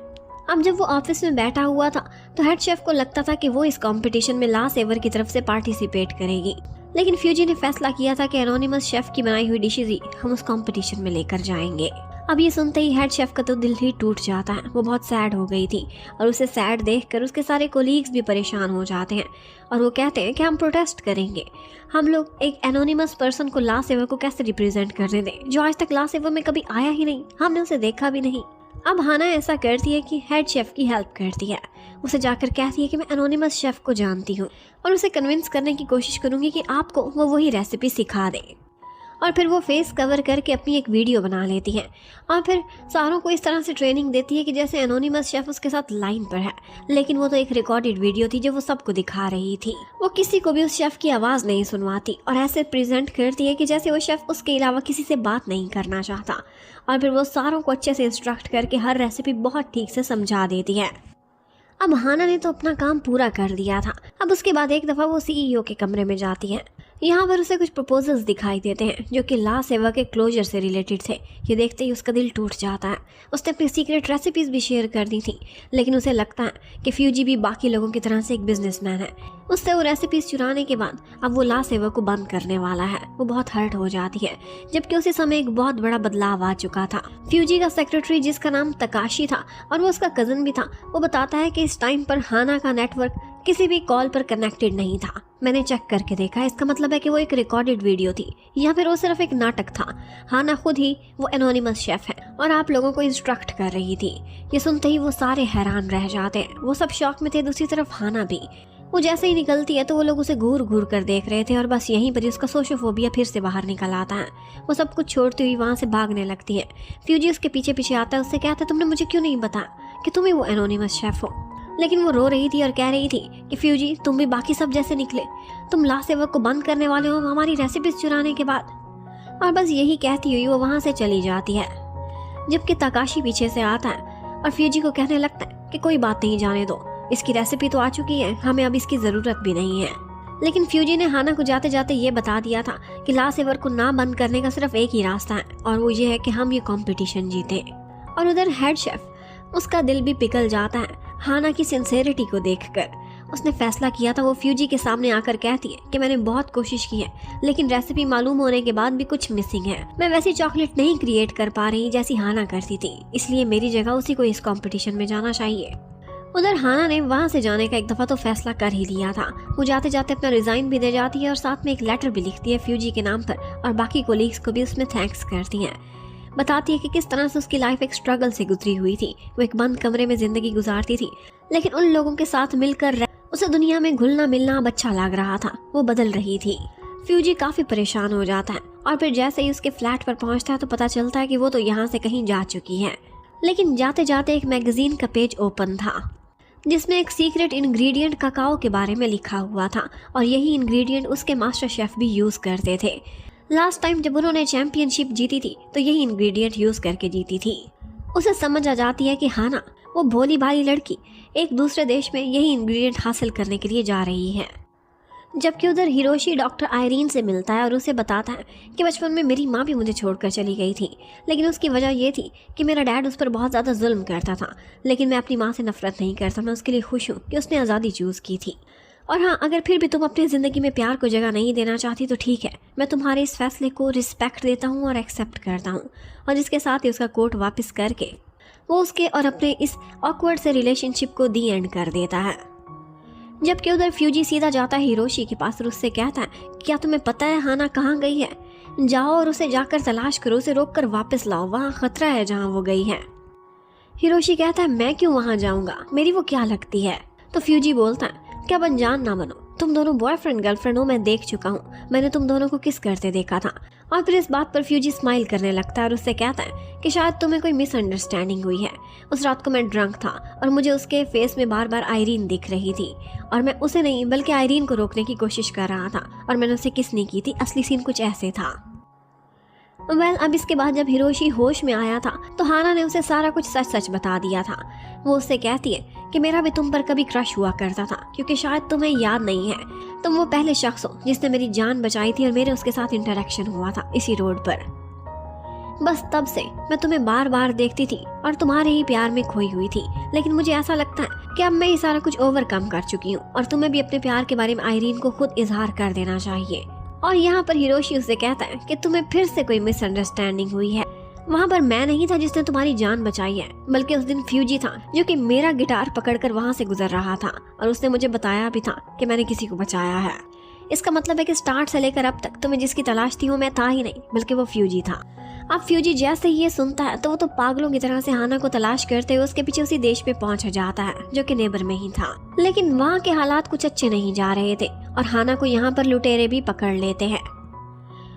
Speaker 1: अब जब वो ऑफिस में बैठा हुआ था तो हेड शेफ को लगता था कि वो इस कंपटीशन में लास्ट एवर की तरफ से पार्टिसिपेट करेगी, लेकिन फ्यूजी ने फैसला किया था कि एनोनिमस शेफ की बनाई हुई डिशेज ही हम उस कंपटीशन में लेकर जाएंगे। अब ये सुनते ही हेड शेफ का तो दिल ही टूट जाता है। वो बहुत सैड हो गई थी और उसे सैड देखकर उसके सारे कोलीग्स भी परेशान हो जाते हैं और वो कहते हैं कि हम प्रोटेस्ट करेंगे। हम लोग एक एनोनिमस पर्सन को लास्ट एवर को कैसे रिप्रेजेंट करने दें जो आज तक लास्ट एवर में कभी आया ही नहीं, हमने उसे देखा भी नहीं। अब हाना ऐसा करती है कि हेड शेफ की हेल्प करती है। उसे जाकर कहती है कि मैं एनोनिमस शेफ को जानती हूँ और उसे कन्विंस करने की कोशिश करूँगी कि आपको वो वही रेसिपी सिखा दे। और फिर वो फेस कवर करके अपनी एक वीडियो बना लेती है और फिर सारों को इस तरह से ट्रेनिंग देती है कि जैसे एनोनिमस शेफ उसके साथ लाइन पर है, लेकिन वो तो एक रिकॉर्डेड वीडियो थी जो वो सबको दिखा रही थी। वो किसी को भी उस शेफ की आवाज़ नहीं सुनवाती और ऐसे प्रेजेंट करती है कि जैसे वो शेफ उसके अलावा किसी से बात नहीं करना चाहता। और फिर वो सारों को अच्छे से इंस्ट्रक्ट करके हर रेसिपी बहुत ठीक से समझा देती है। अब हाना ने तो अपना काम पूरा कर दिया था। अब उसके बाद एक दफ़ा वो सीईओ के कमरे में जाती है। यहाँ पर उसे कुछ प्रपोजल्स दिखाई देते हैं जो कि लास्ट सेवा के क्लोजर से रिलेटेड थे। ये देखते ही उसका दिल टूट जाता है। उसने अपनी सीक्रेट रेसिपीज़ भी शेयर कर दी थी, लेकिन उसे लगता है कि फ्यूजी भी बाकी लोगों की तरह से एक बिजनेसमैन है। उससे वो रेसिपीज़ चुराने के बाद अब वो लास्ट सेवा को बंद करने वाला है। वो बहुत हर्ट हो जाती है, जबकि उसी समय एक बहुत बड़ा बदलाव आ चुका था। फ्यूजी का सेक्रेटरी जिसका नाम तकाशी था और वो उसका कज़न भी था, वो बताता है कि इस टाइम पर हाना का नेटवर्क किसी भी कॉल पर कनेक्टेड नहीं था। मैंने चेक करके देखा, इसका मतलब है कि वो एक रिकॉर्डेड वीडियो थी या फिर वो सिर्फ एक नाटक था। हाना खुद ही वो एनोनिमस शेफ है और आप लोगों को इंस्ट्रक्ट कर रही थी। ये सुनते ही वो सारे हैरान रह जाते हैं। वो सब शॉक में थे, दूसरी तरफ हाना भी। वो जैसे ही निकलती है तो वो लोग उसे घूर घूर कर देख रहे थे और बस यहीं पर उसका सोशोफोबिया फिर से बाहर निकल आता है। वो सब कुछ छोड़ती हुई वहाँ से भागने लगती है। फ्यूजी उसके पीछे पीछे आता है, उससे कहता है तुमने मुझे क्यों नहीं बताया कि तुम ही वो एनोनिमस शेफ हो। लेकिन वो रो रही थी और कह रही थी कि फ्यूजी तुम भी बाकी सब जैसे निकले, तुम लास्ट सेवक को बंद करने वाले हो हमारी रेसिपीज चुराने के बाद। और बस यही कहती हुई वो वहाँ से चली जाती है, जबकि तकाशी पीछे से आता है और फ्यूजी को कहने लगता है कि कोई बात नहीं, जाने दो, इसकी रेसिपी तो आ चुकी है, हमें अब इसकी ज़रूरत भी नहीं है। लेकिन फ्यूजी ने हाना को जाते जाते ये बता दिया था कि लास्ट सेवर को ना बंद करने का सिर्फ एक ही रास्ता है और वो ये है कि हम ये कॉम्पिटिशन जीते। और उधर हेड शेफ, उसका दिल भी पिघल जाता है हाना की सिंसेरिटी को देखकर। उसने फैसला किया था वो फ्यूजी के सामने आकर कहती है कि मैंने बहुत कोशिश की है, लेकिन रेसिपी मालूम होने के बाद भी कुछ मिसिंग है। मैं वैसी चॉकलेट नहीं क्रिएट कर पा रही जैसी हाना करती थी, इसलिए मेरी जगह उसी को इस कंपटीशन में जाना चाहिए। उधर हाना ने वहाँ से जाने का एक दफा तो फैसला कर ही लिया था। वो जाते जाते अपना रिजाइन भी दे जाती है और साथ में एक लेटर भी लिखती है फ्यूजी के नाम पर, और बाकी कोलीग्स को भी उसमें थैंक्स करती है। बताती है कि किस तरह से उसकी लाइफ एक स्ट्रगल से गुजरी हुई थी। वो एक बंद कमरे में जिंदगी गुजारती थी, लेकिन उन लोगों के साथ मिलकर उसे दुनिया में घुलना मिलना अब अच्छा लग रहा था। वो बदल रही थी। फ्यूजी काफी परेशान हो जाता है और फिर जैसे ही उसके फ्लैट पर पहुंचता है तो पता चलता है कि वो तो यहाँ से कहीं जा चुकी है। लेकिन जाते जाते एक मैगजीन का पेज ओपन था जिसमें एक सीक्रेट इंग्रेडिएंट काकाओ के बारे में लिखा हुआ था, और यही इंग्रेडिएंट उसके मास्टर शेफ भी यूज करते थे। लास्ट टाइम जब उन्होंने चैंपियनशिप जीती थी तो यही इंग्रेडिएंट यूज करके जीती थी। उसे समझ आ जाती है कि हाना, वो भोली भाली लड़की, एक दूसरे देश में यही इंग्रेडिएंट हासिल करने के लिए जा रही है। जबकि उधर हिरोशी डॉक्टर आयरीन से मिलता है और उसे बताता है कि बचपन में मेरी माँ भी मुझे छोड़कर चली गई थी, लेकिन उसकी वजह ये थी कि मेरा डैड उस पर बहुत ज़्यादा जुल्म करता था। लेकिन मैं अपनी माँ से नफरत नहीं करता, मैं उसके लिए खुश हूँ कि उसने आज़ादी चूज़ की थी। और हाँ, अगर फिर भी तुम अपनी ज़िंदगी में प्यार को जगह नहीं देना चाहती तो ठीक है, मैं तुम्हारे इस फैसले को रिस्पेक्ट देता हूँ और एक्सेप्ट करता हूँ। और जिसके साथ ही उसका कोट वापस करके वो उसके और अपने इस ऑकवर्ड से रिलेशनशिप को दी एंड कर देता है। जबकि उधर फ्यूजी सीधा जाता है हिरोशी के पास और उससे कहता है, क्या तुम्हें पता है हाना कहाँ गई है? जाओ और उसे जाकर तलाश करो, उसे रोक कर वापस लाओ, वहाँ खतरा है जहाँ वो गई है। हिरोशी कहता है, मैं क्यों वहाँ जाऊँगा, मेरी वो क्या लगती है? तो फ्यूजी बोलता है, क्या अनजान ना बनो, तुम दोनों बॉयफ्रेंड गर्लफ्रेंड हो, मैं देख चुका हूँ, मैंने तुम दोनों को किस करते देखा था। और फिर इस बात पर फ्यूजी स्माइल करने लगता है और उससे कहता है कि शायद तुम्हें कोई मिसअंडरस्टैंडिंग हुई है। उस रात को मैं ड्रंक था और मुझे उसके फेस में बार बार आयरीन दिख रही थी, और मैं उसे नहीं बल्कि आयरीन को रोकने की कोशिश कर रहा था, और मैंने उसे किस नहीं की थी। असली सीन कुछ ऐसे था। अब इसके बाद जब हिरोशी होश में आया था तो हाना ने उसे सारा कुछ सच सच बता दिया था। वो उससे कहती है कि मेरा भी तुम पर कभी क्रश हुआ करता था, क्योंकि शायद तुम्हें याद नहीं है, तुम वो पहले शख्स हो जिसने मेरी जान बचाई थी और मेरे उसके साथ इंटरेक्शन हुआ था इसी रोड पर। बस तब से मैं तुम्हें बार बार देखती थी और तुम्हारे ही प्यार में खोई हुई थी, लेकिन मुझे ऐसा लगता है कि अब मैं ये सारा कुछ ओवरकम कर चुकी हूँ और तुम्हें भी अपने प्यार के बारे में आयरीन को खुद इजहार कर देना चाहिए। और यहाँ पर हिरोशी उससे कहता है कि तुम्हें फिर से कोई मिसअंडरस्टैंडिंग हुई है, वहाँ पर मैं नहीं था जिसने तुम्हारी जान बचाई है, बल्कि उस दिन फ्यूजी था जो कि मेरा गिटार पकड़कर वहाँ से गुजर रहा था, और उसने मुझे बताया भी था कि मैंने किसी को बचाया है। इसका मतलब है कि स्टार्ट से लेकर अब तक तुम्हें जिसकी तलाश थी वो मैं था ही नहीं, बल्कि वो फ्यूजी था। अब फ्यूजी जैसे ही ये सुनता है तो वो तो पागलों की तरह से हाना को तलाश करते हुए उसके पीछे उसी देश पे पहुंच जाता है जो कि नेबर में ही था। लेकिन वहाँ के हालात कुछ अच्छे नहीं जा रहे थे और हाना को यहाँ पर लुटेरे भी पकड़ लेते हैं।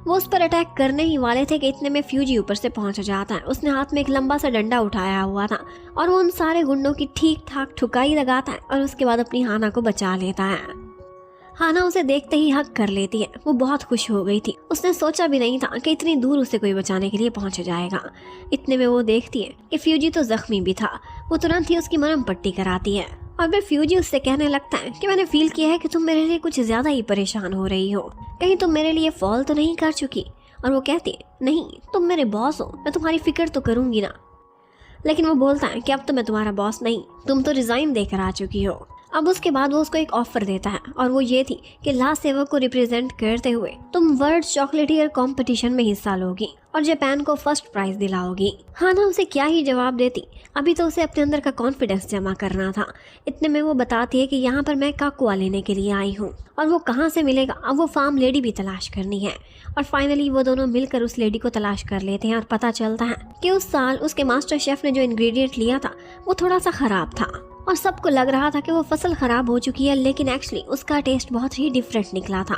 Speaker 1: वो उस पर अटैक करने ही वाले थे कि इतने में फ्यूजी ऊपर से पहुंच जाता है। उसने हाथ में एक लंबा सा डंडा उठाया हुआ था और वो उन सारे गुंडों की ठीक ठाक ठुकाई लगाता है और उसके बाद अपनी हाना को बचा लेता है। हाना उसे देखते ही हक कर लेती है। वो बहुत खुश हो गई थी, उसने सोचा भी नहीं था कि इतनी दूर उसे कोई बचाने के लिए पहुंच जाएगा। इतने में वो देखती है कि फ्यूजी तो जख्मी भी था। वो तुरंत ही उसकी मरहम पट्टी कराती है और फिर फ्यूजी उससे कहने लगता है कि मैंने फील किया है कि तुम मेरे लिए कुछ ज्यादा ही परेशान हो रही हो, कहीं तुम मेरे लिए फॉल तो नहीं कर चुकी। और वो कहती है, नहीं, तुम मेरे बॉस हो, मैं तुम्हारी फिक्र तो करूंगी ना। लेकिन वो बोलता है कि अब तो मैं तुम्हारा बॉस नहीं, तुम तो रिजाइन देकर आ चुकी हो। अब उसके बाद वो उसको एक ऑफर देता है और वो ये थी कि ला सेवक को रिप्रेजेंट करते हुए तुम वर्ल्ड चॉकलेटियर कंपटीशन में हिस्सा लोगी और जापान को फर्स्ट प्राइज दिलाओगी। हाना उसे क्या ही जवाब देती, अभी तो उसे अपने अंदर का कॉन्फिडेंस जमा करना था। इतने में वो बताती है कि यहाँ पर मैं काकुआ लेने के लिए आई हूँ और वो कहाँ से मिलेगा। अब वो फार्म लेडी भी तलाश करनी है और फाइनली वो दोनों मिलकर उस लेडी को तलाश कर लेते हैं और पता चलता है कि उस साल उसके मास्टर शेफ ने जो इंग्रेडिएंट लिया था वो थोड़ा सा खराब था और सबको लग रहा था कि वो फसल खराब हो चुकी है, लेकिन एक्चुअली उसका टेस्ट बहुत ही डिफरेंट निकला था।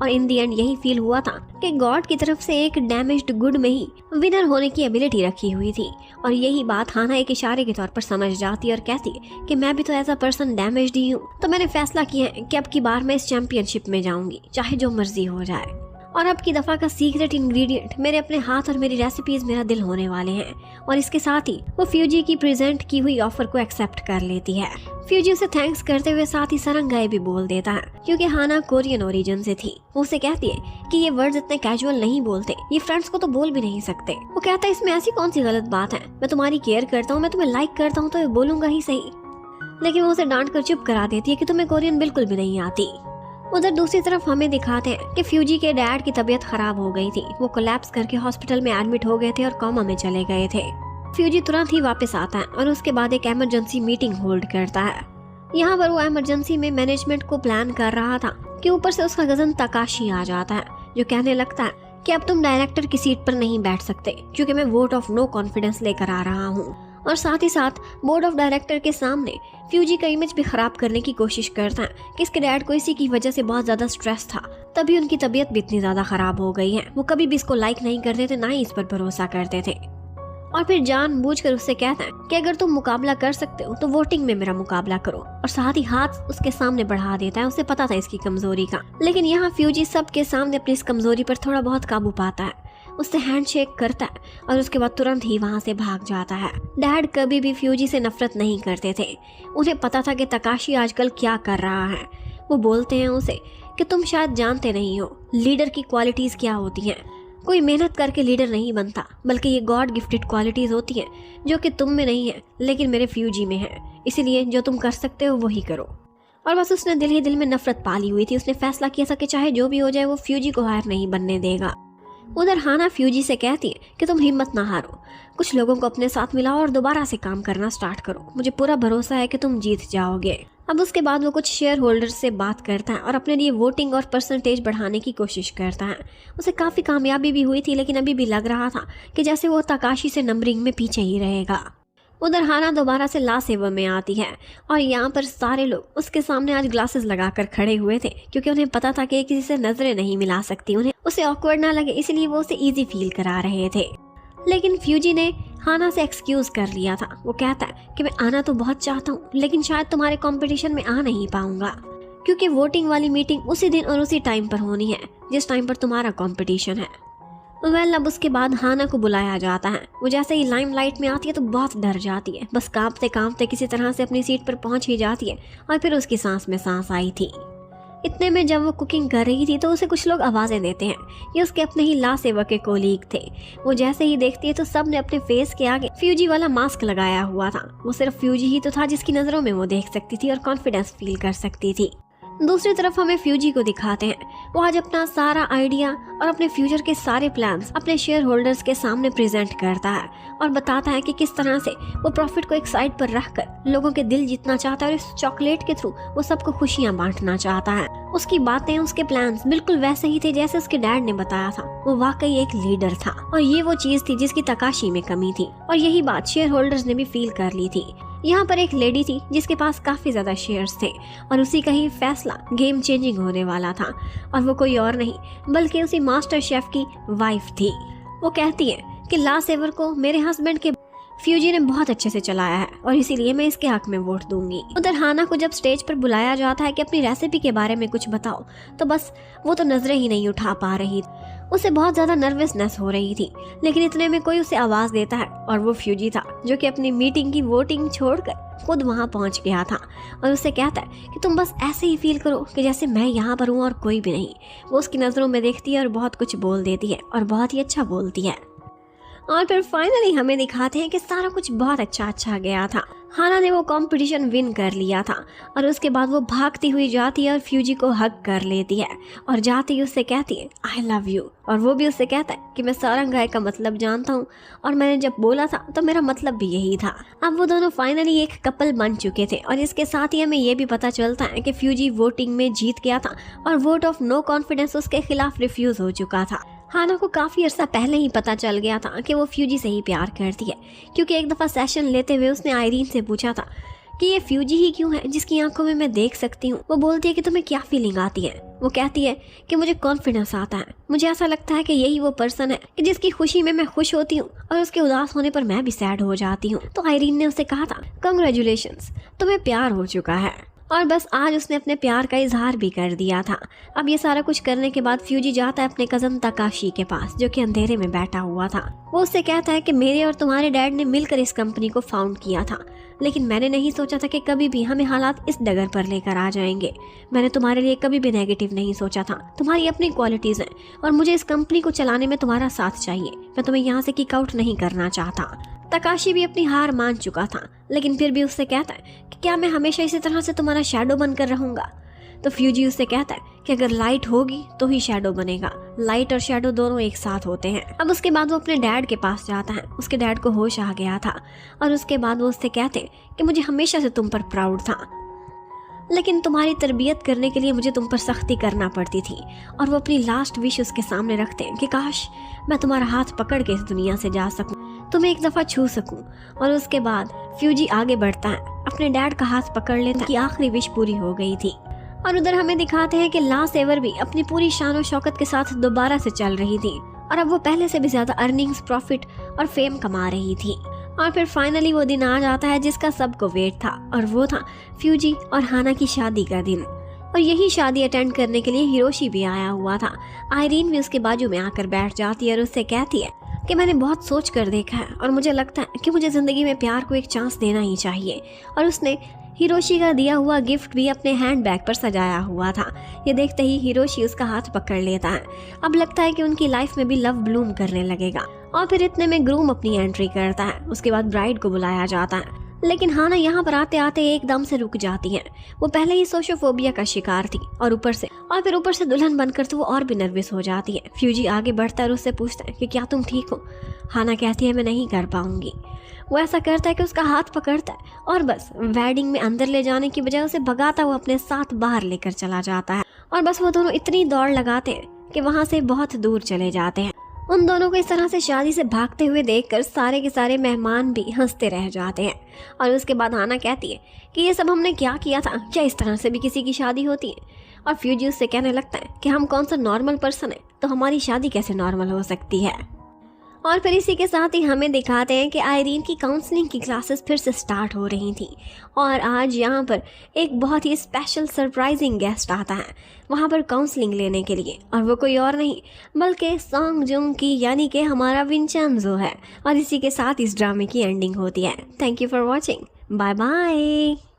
Speaker 1: और इन दी एंड यही फील हुआ था कि गॉड की तरफ से एक डैमेज्ड गुड में ही विनर होने की एबिलिटी रखी हुई थी। और यही बात हाना एक इशारे के तौर पर समझ जाती है और कहती है कि मैं भी तो ऐसा पर्सन डैमेज्ड ही हूँ, तो मैंने फैसला किया है कि अब की बार मैं इस चैंपियनशिप में जाऊंगी, चाहे जो मर्जी हो जाए। और अब की दफा का सीक्रेट इंग्रेडिएंट मेरे अपने हाथ और मेरी रेसिपीज मेरा दिल होने वाले हैं। और इसके साथ ही वो फ्यूजी की प्रेजेंट की हुई ऑफर को एक्सेप्ट कर लेती है। फ्यूजी उसे थैंक्स करते हुए साथ ही सरंगाई भी बोल देता है, क्योंकि हाना कोरियन ओरिजिन से थी। वो उसे कहती है कि ये वर्ड्स इतने कैजुअल नहीं बोलते, ये फ्रेंड्स को तो बोल भी नहीं सकते। वो कहता है इसमें ऐसी कौन सी गलत बात है, मैं तुम्हारी केयर करता हूँ, मैं तुम्हें लाइक करता हूँ तो बोलूंगा ही सही। लेकिन वो उसे डांट कर चुप करा देती है कि तुम्हें कोरियन बिल्कुल भी नहीं आती। उधर दूसरी तरफ हमें दिखाते हैं कि फ्यूजी के डैड की तबीयत खराब हो गई थी। वो कोलैप्स करके हॉस्पिटल में एडमिट हो गए थे और कोमा में चले गए थे। फ्यूजी तुरंत ही वापस आता है और उसके बाद एक इमरजेंसी मीटिंग होल्ड करता है। यहाँ पर वो इमरजेंसी में मैनेजमेंट को प्लान कर रहा था कि ऊपर से उसका कजन तकाशी आ जाता है, जो कहने लगता है कि अब तुम डायरेक्टर की सीट पर नहीं बैठ सकते क्योंकि मैं वोट ऑफ नो कॉन्फिडेंस लेकर आ रहा हूँ। और साथ ही साथ बोर्ड ऑफ डायरेक्टर के सामने फ्यूजी का इमेज भी खराब करने की कोशिश करता है कि इसके डैड को इसी की वजह से बहुत ज्यादा स्ट्रेस था, तभी उनकी तबीयत भी इतनी ज्यादा खराब हो गई है। वो कभी भी इसको लाइक नहीं करते थे, ना ही इस पर भरोसा करते थे। और फिर जानबूझकर उससे कहता है कि अगर तुम मुकाबला कर सकते हो तो वोटिंग में मेरा मुकाबला करो, और साथ ही हाथ उसके सामने बढ़ा देता है। उसे पता था इसकी कमजोरी का, लेकिन यहाँ फ्यूजी सबके सामने अपनी इस कमजोरी पर थोड़ा बहुत काबू पाता है। उससे हैंडशेक करता है और उसके बाद तुरंत ही वहाँ से भाग जाता है। डैड कभी भी फ्यूजी से नफरत नहीं करते थे। उन्हें पता था कि तकाशी आजकल क्या कर रहा है। वो बोलते हैं उसे कि तुम शायद जानते नहीं हो लीडर की क्वालिटीज क्या होती हैं। कोई मेहनत करके लीडर नहीं बनता, बल्कि ये गॉड गिफ्टेड क्वालिटीज होती हैं जो कि तुम में नहीं है लेकिन मेरे फ्यूजी में है। इसीलिए जो तुम कर सकते हो वही करो। और बस उसने दिल ही दिल में नफरत पाली हुई थी। उसने फैसला किया था कि चाहे जो भी हो जाए वो फ्यूजी को हार नहीं बनने देगा। उधर हाना फ्यूजी से कहती है कि तुम हिम्मत ना हारो, कुछ लोगों को अपने साथ मिलाओ और दोबारा से काम करना स्टार्ट करो। मुझे पूरा भरोसा है कि तुम जीत जाओगे। अब उसके बाद वो कुछ शेयर होल्डर्स से बात करता है और अपने लिए वोटिंग और परसेंटेज बढ़ाने की कोशिश करता है। उसे काफ़ी कामयाबी भी हुई थी, लेकिन अभी भी लग रहा था कि जैसे वो तकाशी से नंबरिंग में पीछे ही रहेगा। उधर हाना दोबारा से ला सेवा में आती है और यहाँ पर सारे लोग उसके सामने आज ग्लासेस लगाकर खड़े हुए थे, क्योंकि उन्हें पता था कि किसी से नजरें नहीं मिला सकती। उन्हें उसे ऑकवर्ड ना लगे, इसलिए वो उसे इजी फील करा रहे थे। लेकिन फ्यूजी ने हाना से एक्सक्यूज कर लिया था। वो कहता है कि मैं आना तो बहुत चाहता हूँ, लेकिन शायद तुम्हारे कंपटीशन में आ नहीं पाऊंगा, क्योंकि वोटिंग वाली मीटिंग उसी दिन और उसी टाइम पर होनी है जिस टाइम पर तुम्हारा कंपटीशन है। अब उसके बाद हाना को बुलाया जाता है। वो जैसे ही लाइमलाइट में आती है तो बहुत डर जाती है। बस कांपते कांपते किसी तरह से अपनी सीट पर पहुंच ही जाती है और फिर उसकी सांस में सांस आई थी। इतने में जब वो कुकिंग कर रही थी तो उसे कुछ लोग आवाज़ें देते हैं। ये उसके अपने ही ला सेवा के कोलीग थे। वो जैसे ही देखती है तो सब ने अपने फेस के आगे फ्यूजी वाला मास्क लगाया हुआ था। वो सिर्फ फ्यूजी ही तो था जिसकी नज़रों में वो देख सकती थी और कॉन्फिडेंस फील कर सकती थी। दूसरी तरफ हमें फ्यूजी को दिखाते हैं। वो आज अपना सारा आइडिया और अपने फ्यूचर के सारे प्लान्स अपने शेयर होल्डर्स के सामने प्रेजेंट करता है और बताता है कि किस तरह से वो प्रॉफिट को एक साइड पर रखकर लोगों के दिल जीतना चाहता है और इस चॉकलेट के थ्रू वो सबको खुशियां बांटना चाहता है। उसकी बातें, उसके प्लान्स बिल्कुल वैसे ही थे जैसे उसके डैड ने बताया था। वो वाकई एक लीडर था और ये वो चीज थी जिसकी तकाशी में कमी थी, और यही बात शेयर होल्डर्स ने भी फील कर ली थी। यहाँ पर एक लेडी थी जिसके पास काफी ज्यादा शेयर्स थे और उसी का ही फैसला गेम चेंजिंग होने वाला था, और वो कोई और नहीं बल्कि उसी मास्टर शेफ की वाइफ थी। वो कहती है कि ला सेवर को मेरे हस्बैंड के फ्यूजी ने बहुत अच्छे से चलाया है और इसीलिए मैं इसके हक में वोट दूंगी। उधर हाना को जब स्टेज पर बुलाया जाता है कि अपनी रेसिपी के बारे में कुछ बताओ, तो बस वो तो नजरें ही नहीं उठा पा रही। उसे बहुत ज्यादा नर्वसनेस हो रही थी, लेकिन इतने में कोई उसे आवाज देता है और वो फ्यूजी था, जो कि अपनी मीटिंग की वोटिंग छोड़कर खुद वहां पहुंच गया था। और उससे कहता है कि तुम बस ऐसे ही फील करो कि जैसे मैं यहाँ पर हूँ और कोई भी नहीं। वो उसकी नजरों में देखती है और बहुत कुछ बोल देती है और बहुत ही अच्छा बोलती है। और फिर फाइनली हमें दिखाते हैं कि सारा कुछ बहुत अच्छा गया था। हाना ने वो कंपटीशन विन कर लिया था और उसके बाद वो भागती हुई जाती है और फ्यूजी को हग कर लेती है और जाती ही उससे कहती है आई लव यू, और वो भी उससे कहता है कि मैं सारंगाई का मतलब जानता हूँ और मैंने जब बोला था तो मेरा मतलब भी यही था। अब वो दोनों फाइनली एक कपल बन चुके थे और इसके साथ ही हमें ये भी पता चलता है कि फ्यूजी वोटिंग में जीत गया था और वोट ऑफ नो कॉन्फिडेंस उसके खिलाफ रिफ्यूज हो चुका था। हाना को काफ़ी अर्सा पहले ही पता चल गया था कि वो फ्यूजी से ही प्यार करती है, क्योंकि एक दफ़ा सेशन लेते हुए उसने आयरीन से पूछा था कि ये फ्यूजी ही क्यों है जिसकी आंखों में मैं देख सकती हूँ। वो बोलती है कि तुम्हें क्या फीलिंग आती है। वो कहती है कि मुझे कॉन्फिडेंस आता है, मुझे ऐसा लगता है कि यही वो पर्सन है कि जिसकी खुशी में मैं खुश होती हूँ और उसके उदास होने पर मैं भी सैड हो जाती हूँ। तो आयरीन ने उसे कहा था कंग्रेचुलेशंस, तुम्हें प्यार हो चुका है। और बस आज उसने अपने प्यार का इजहार भी कर दिया था। अब ये सारा कुछ करने के बाद फ्यूजी जाता है अपने कजन तकाशी के पास, जो कि अंधेरे में बैठा हुआ था। वो उससे कहता है कि मेरे और तुम्हारे डैड ने मिलकर इस कंपनी को फाउंड किया था, लेकिन मैंने नहीं सोचा था कि कभी भी हमें हालात इस डगर पर लेकर आ जाएंगे। मैंने तुम्हारे लिए कभी भी नेगेटिव नहीं सोचा था। तुम्हारी अपनी क्वालिटीज हैं और मुझे इस कंपनी को चलाने में तुम्हारा साथ चाहिए। मैं तुम्हें यहाँ से किक आउट नहीं करना चाहता। तकाशी भी अपनी हार मान चुका था, लेकिन फिर भी उससे कहता है कि क्या मैं हमेशा इसी तरह से तुम्हारा शैडो बनकर रहूँगा। तो फ्यूजी उससे कहता है कि अगर लाइट होगी तो ही शैडो बनेगा, लाइट और शैडो दोनों एक साथ होते हैं। अब उसके बाद वो अपने डैड के पास जाता है, उसके डैड को होश आ गया था और उसके बाद वो उससे कहते हैं कि मुझे हमेशा से तुम पर प्राउड था, लेकिन तुम्हारी तरबियत करने के लिए मुझे तुम पर सख्ती करना पड़ती थी। और वो अपनी लास्ट विश उसके सामने रखते हैं कि काश मैं तुम्हारा हाथ पकड़ के इस दुनिया से जा सकूं, तुम्हें एक दफ़ा छू सकूं। और उसके बाद फ्यूजी आगे बढ़ता है, अपने डैड का हाथ पकड़ लेता कि आखिरी विश पूरी हो गई थी। और उधर हमें दिखाते हैं कि ला सेवर भी अपनी पूरी शान और शौकत के साथ दोबारा से चल रही थी और अब वो पहले से भी ज़्यादा अर्निंग्स, प्रॉफिट और फेम कमा रही थी। और फिर फाइनली वो दिन आ जाता है जिसका सबको वेट था, और वो था फ्यूजी और हाना की शादी का दिन। और यही शादी अटेंड करने के लिए हिरोशी भी आया हुआ था। आयरीन भी उसके बाजू में आकर बैठ जाती है और उससे कहती है कि मैंने बहुत सोच कर देखा है और मुझे लगता है कि मुझे ज़िंदगी में प्यार को एक चांस देना ही चाहिए। और उसने हिरोशी का दिया हुआ गिफ्ट भी अपने हैंड बैग पर सजाया हुआ था। ये देखते ही हिरोशी उसका हाथ पकड़ लेता है। अब लगता है कि उनकी लाइफ में भी लव ब्लूम करने लगेगा। और फिर इतने में ग्रूम अपनी एंट्री करता है, उसके बाद ब्राइड को बुलाया जाता है। लेकिन हाना यहाँ पर आते आते एकदम से रुक जाती है। वो पहले ही सोशोफोबिया का शिकार थी और ऊपर से दुल्हन बनकर तो वो और भी नर्वस हो जाती है। फ्यूजी आगे बढ़ता है और उससे पूछता है कि क्या तुम ठीक हो। हाना कहती है मैं नहीं कर पाऊंगी। वो ऐसा करता है कि उसका हाथ पकड़ता है और बस वेडिंग में अंदर ले जाने की बजाय उसे भगाता हुआ अपने साथ बाहर लेकर चला जाता है। और बस वो दोनों इतनी दौड़ लगाते हैं कि वहाँ से बहुत दूर चले जाते हैं। उन दोनों को इस तरह से शादी से भागते हुए देखकर सारे के सारे मेहमान भी हंसते रह जाते हैं। और उसके बाद हाना कहती है कि ये सब हमने क्या किया था, क्या इस तरह से भी किसी की शादी होती है। और फ्यूजी उससे कहने लगता है कि हम कौन सा नॉर्मल पर्सन है, तो हमारी शादी कैसे नॉर्मल हो सकती है। और फिर इसी के साथ ही हमें दिखाते हैं कि आयरीन की काउंसलिंग की क्लासेस फिर से स्टार्ट हो रही थी। और आज यहाँ पर एक बहुत ही स्पेशल सरप्राइजिंग गेस्ट आता है वहाँ पर काउंसलिंग लेने के लिए, और वो कोई और नहीं बल्कि सॉन्ग जुंग की यानी कि हमारा विंचेंजो है। और इसी के साथ इस ड्रामे की एंडिंग होती है। Thank you for watching, bye bye.